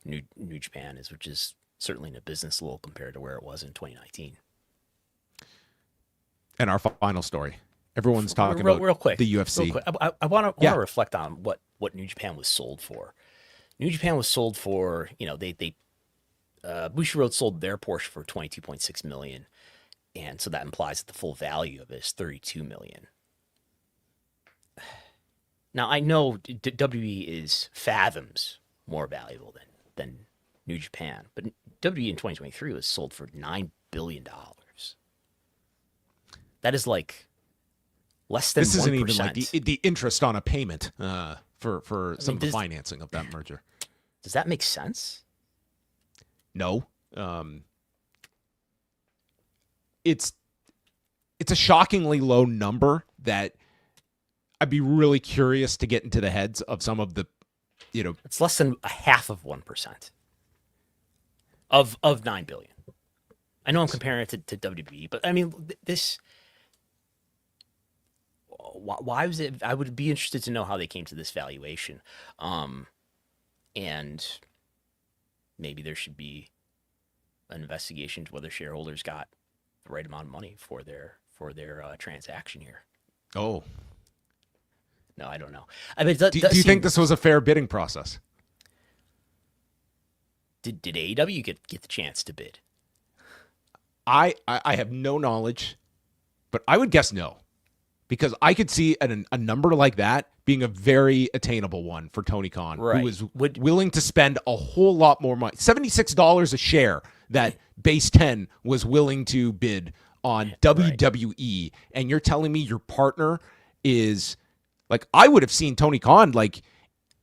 New Japan is, which is certainly in a business lull compared to where it was in 2019. And our final story. Everyone's talking about real quick, the UFC. Real quick. I want to reflect on what New Japan was sold for. New Japan was sold for, Bushiroad sold their portion for $22.6 million, and so that implies that the full value of it is $32 million. Now, I know WWE is fathoms more valuable than New Japan, but WWE in 2023 was sold for $9 billion. That is like less than 1%. This isn't even like the interest on a payment for some of the financing of that merger. Does that make sense? No. It's a shockingly low number that I'd be really curious to get into the heads of some of the, It's less than 0.5% of $9 billion. I know I'm comparing it to WWE, but I mean, this. Why was it? I would be interested to know how they came to this valuation, and maybe there should be an investigation to whether shareholders got the right amount of money for their transaction here. Oh. No, I don't know. I mean, do you think this was a fair bidding process? Did AEW get the chance to bid? I have no knowledge, but I would guess no, because I could see a number like that being a very attainable one for Tony Khan, who was willing to spend a whole lot more money, $76 a share that Base 10 was willing to bid on WWE, and you're telling me your partner is. Like, I would have seen Tony Khan,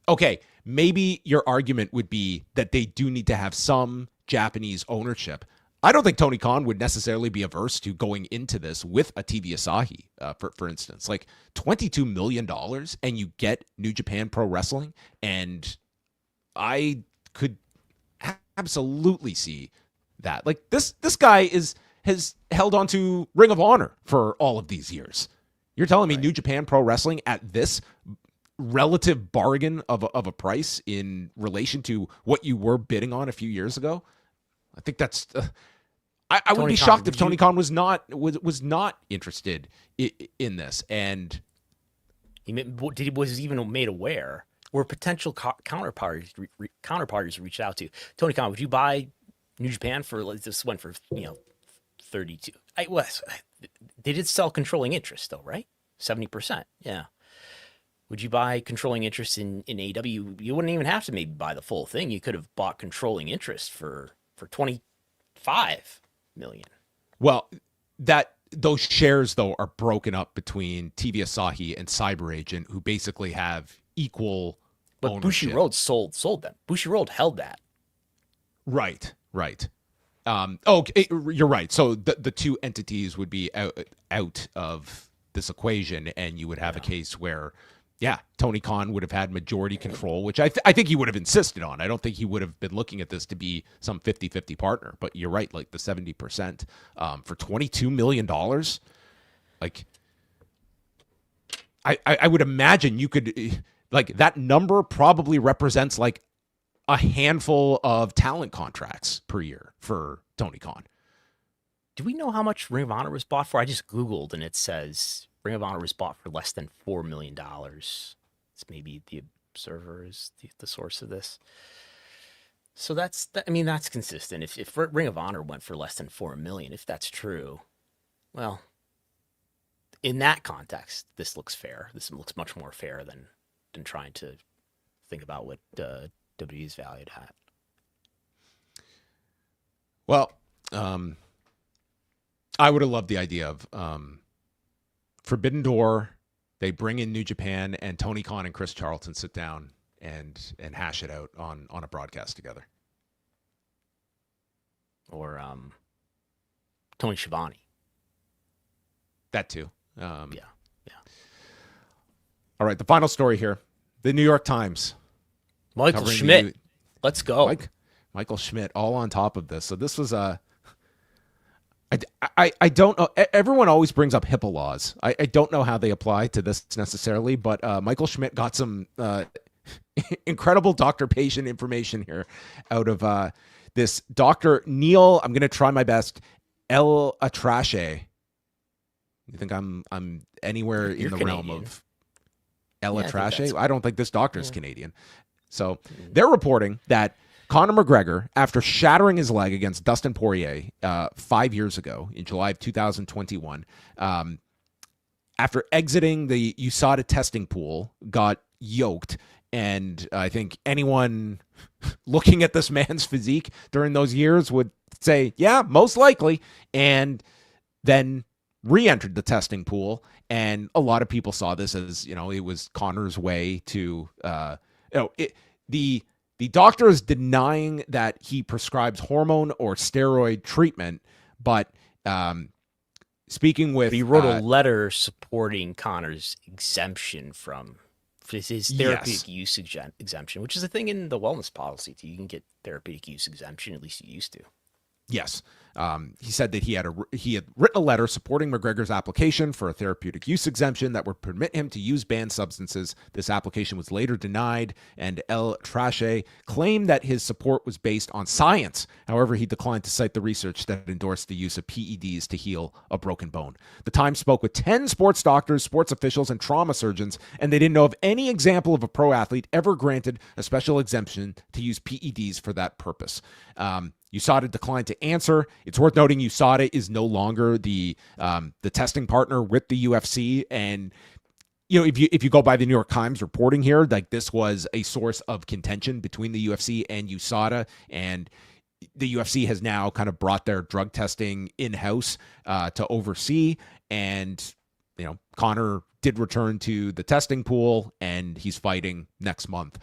okay, maybe your argument would be that they do need to have some Japanese ownership. I don't think Tony Khan would necessarily be averse to going into this with a TV Asahi, for instance. Like, $22 million, and you get New Japan Pro Wrestling, and I could absolutely see that. Like, this guy has held on to Ring of Honor for all of these years. You're telling me New Japan Pro Wrestling at this relative bargain of a price in relation to what you were bidding on a few years ago? I think that's. I would be shocked if Tony Khan was not interested in this, and he was even made aware where potential counterparties reached out to Tony Khan. Would you buy New Japan for this went for 32? They did sell controlling interest, though, right? 70%. Yeah. Would you buy controlling interest in AEW? You wouldn't even have to maybe buy the full thing. You could have bought controlling interest for $25 million. Well, that those shares, though, are broken up between TV Asahi and Cyber Agent, who basically have equal ownership. Bushiroad sold them. Bushiroad held that. Right. You're right. So the two entities would be out of this equation, and you would have a case where, Tony Khan would have had majority control, which I think he would have insisted on. I don't think he would have been looking at this to be some 50-50 partner. But you're right, like the 70% for $22 million. Like, I would imagine you could, like, that number probably represents like a handful of talent contracts per year for Tony Khan. Do we know how much Ring of Honor was bought for? I just Googled and it says Ring of Honor was bought for less than $4 million. It's maybe the Observer is the source of this. So that's consistent. If Ring of Honor went for less than $4 million, if that's true, well, in that context, this looks fair. This looks much more fair than trying to think about what WWE is valued at. Well, I would have loved the idea of Forbidden Door. They bring in New Japan, and Tony Khan and Chris Charlton sit down and hash it out on a broadcast together. Or Tony Schiavone. That too. Yeah. All right, the final story here. The New York Times. Michael Schmidt. Let's go. Michael Schmidt, all on top of this. So this was I don't know. Everyone always brings up HIPAA laws. I don't know how they apply to this necessarily, but Michael Schmidt got some incredible doctor-patient information here out of this Dr. Neil, I'm going to try my best, El Atrache. You think I'm anywhere in the realm of El Atrache? I don't think this doctor is Canadian. So they're reporting that Conor McGregor, after shattering his leg against Dustin Poirier 5 years ago in July of 2021, after exiting the USADA testing pool, got yoked. And I think anyone looking at this man's physique during those years would say, yeah, most likely. And then re-entered the testing pool. And a lot of people saw this as, it was Conor's way to, the doctor is denying that he prescribes hormone or steroid treatment, but speaking with... He wrote a letter supporting Conor's exemption from his therapeutic use exemption, which is a thing in the wellness policy. You can get therapeutic use exemption, at least you used to. Yes. He said that he had written a letter supporting McGregor's application for a therapeutic use exemption that would permit him to use banned substances. This application was later denied, and El Trache claimed that his support was based on science. However, he declined to cite the research that endorsed the use of PEDs to heal a broken bone. The Times spoke with 10 sports doctors, sports officials, and trauma surgeons, and they didn't know of any example of a pro athlete ever granted a special exemption to use PEDs for that purpose. USADA declined to answer. It's worth noting USADA is no longer the testing partner with the UFC. And, if you go by the New York Times reporting here, like this was a source of contention between the UFC and USADA. And the UFC has now kind of brought their drug testing in-house to oversee. And, Conor did return to the testing pool and he's fighting next month.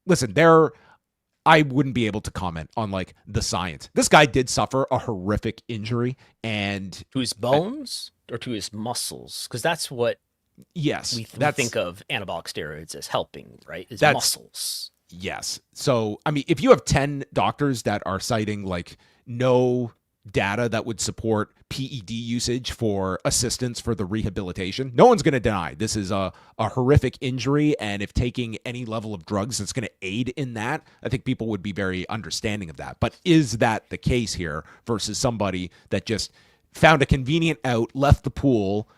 Listen, I wouldn't be able to comment on like the science. This guy did suffer a horrific injury, and to his bones or to his muscles, because that's what we think of anabolic steroids as helping, right? Is muscles. Yes. So I mean, if you have 10 doctors that are citing like no data that would support PED usage for assistance for the rehabilitation, no one's going to deny this is a horrific injury. And if taking any level of drugs that's going to aid in that, I think people would be very understanding of that. But is that the case here versus somebody that just found a convenient out, left the pool,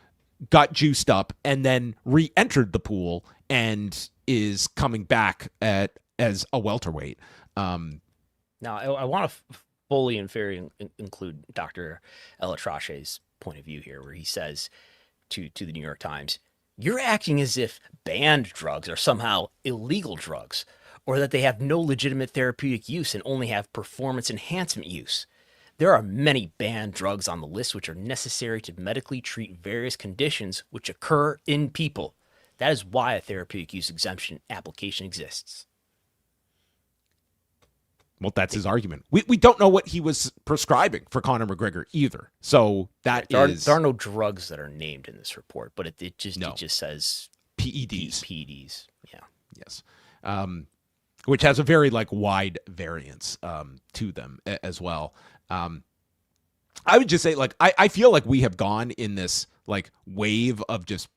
got juiced up, and then re-entered the pool and is coming back as a welterweight? Now, I want to fully and fairly include Dr. El Atrache's point of view here, where he says to the New York Times, you're acting as if banned drugs are somehow illegal drugs, or that they have no legitimate therapeutic use and only have performance enhancement use. There are many banned drugs on the list which are necessary to medically treat various conditions which occur in people. That is why a therapeutic use exemption application exists. Well, that's his argument. We don't know what he was prescribing for Conor McGregor either. So there are no drugs that are named in this report, but it just says PEDs. PEDs. Yeah. Yes. Which has a very wide variance to them as well. I would just say I feel like we have gone in this wave of just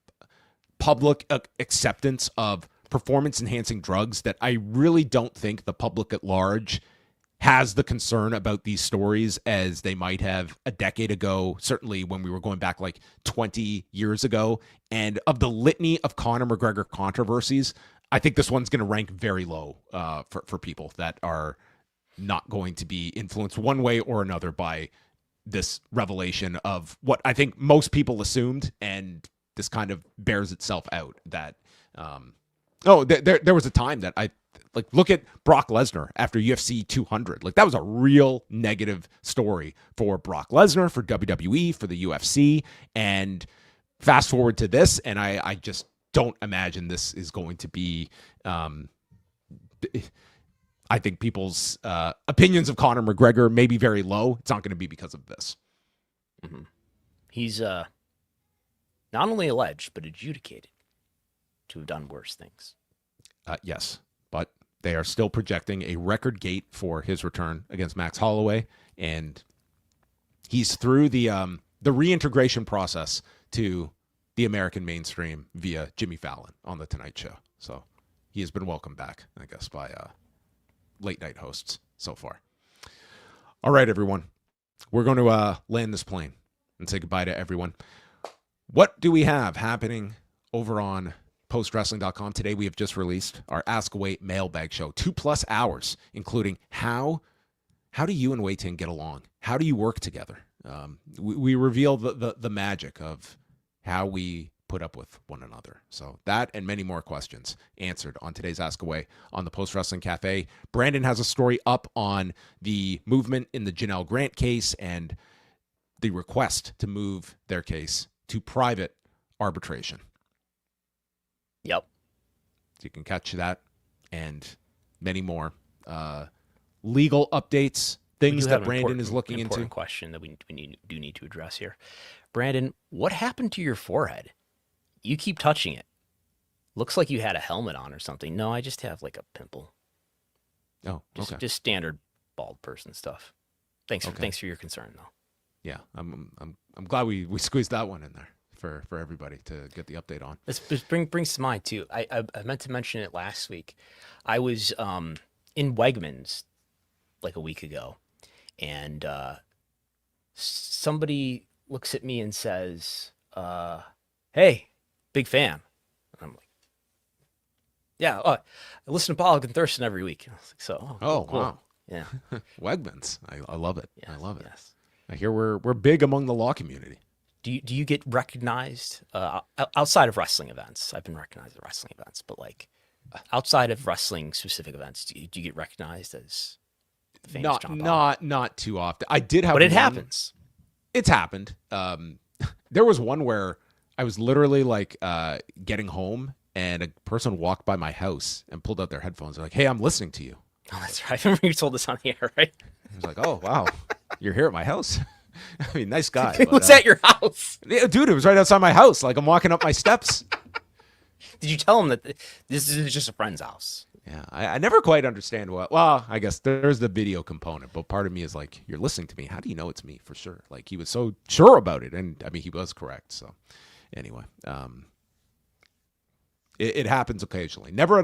public acceptance of performance enhancing drugs that I really don't think the public at large has the concern about these stories as they might have a decade ago, certainly when we were going back 20 years ago. And of the litany of Conor McGregor controversies, I think this one's going to rank very low for people that are not going to be influenced one way or another by this revelation of what I think most people assumed, and this kind of bears itself out that there was a time that I look at Brock Lesnar after UFC 200. That was a real negative story for Brock Lesnar, for WWE, for the UFC. And fast forward to this, and I just don't imagine this is going to be I think people's opinions of Conor McGregor may be very low. It's not going to be because of this. Mm-hmm. He's not only alleged, but adjudicated to have done worse things. Yes, but they are still projecting a record gate for his return against Max Holloway, and he's through the reintegration process to the American mainstream via Jimmy Fallon on The Tonight Show. So he has been welcomed back, I guess, by late night hosts so far. All right, everyone. We're going to land this plane and say goodbye to everyone. What do we have happening over on postwrestling.com? Today we have just released our Ask Away mailbag show, 2+ hours, including how do you and Wei Ting get along? How do you work together? We reveal the magic of how we put up with one another. So that and many more questions answered on today's Ask Away on the Post Wrestling Cafe. Brandon has a story up on the movement in the Janel Grant case and the request to move their case to private arbitration. Yep. So you can catch that and many more legal updates, things that Brandon is looking into. Important question that we do need to address here. Brandon, what happened to your forehead? You keep touching it. Looks like you had a helmet on or something. No, I just have a pimple. Oh, okay. Just standard bald person stuff. Thanks for your concern though. Yeah, I'm glad we squeezed that one in there for everybody to get the update on. This brings to mind too. I meant to mention it last week. I was in Wegmans a week ago, and somebody looks at me and says, "Hey, big fan." And I'm like, "Yeah, I listen to Pollock and Thurston every week." I was like, "So, cool. Wow, yeah, Wegmans. I love it. Yes, I love it. Yes. I hear we're big among the law community. Do you get recognized outside of wrestling events? I've been recognized at wrestling events, but outside of wrestling specific events, do you get recognized as famous John Pollock? Not too often. I did have, but it happens. It's happened. There was one where I was literally getting home, and a person walked by my house and pulled out their headphones. They're like, "Hey, I'm listening to you." Oh, that's right. I remember you told us on the air, right? I was like, "Oh, wow, you're here at my house." I mean, nice guy. It was at your house. Yeah, dude, it was right outside my house. I'm walking up my steps. Did you tell him that this is just a friend's house? Yeah, I never quite understand what. Well, I guess there's the video component, but part of me is you're listening to me. How do you know it's me for sure? He was so sure about it, and I mean, he was correct. So, anyway, it happens occasionally. Never.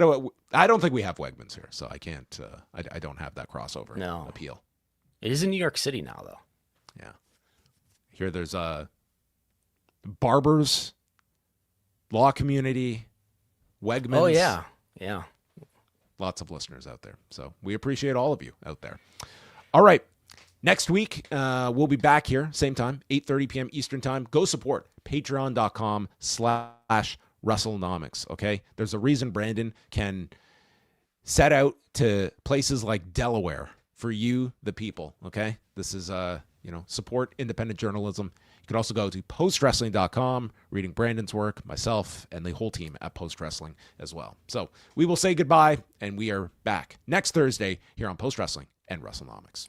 I don't think we have Wegmans here, so I can't. I don't have that crossover appeal. It is in New York City now, though. Yeah. Here, there's barbers, law community, Wegmans. Oh yeah, yeah. Lots of listeners out there. So we appreciate all of you out there. All right. Next week, we'll be back here, same time, 8:30 p.m. Eastern time. Go support patreon.com/Wrestlenomics, okay? There's a reason Brandon can set out to places like Delaware for you, the people, okay? This is support independent journalism. You can also go to postwrestling.com, reading Brandon's work, myself, and the whole team at Post Wrestling as well. So we will say goodbye, and we are back next Thursday here on Post Wrestling and Wrestlenomics.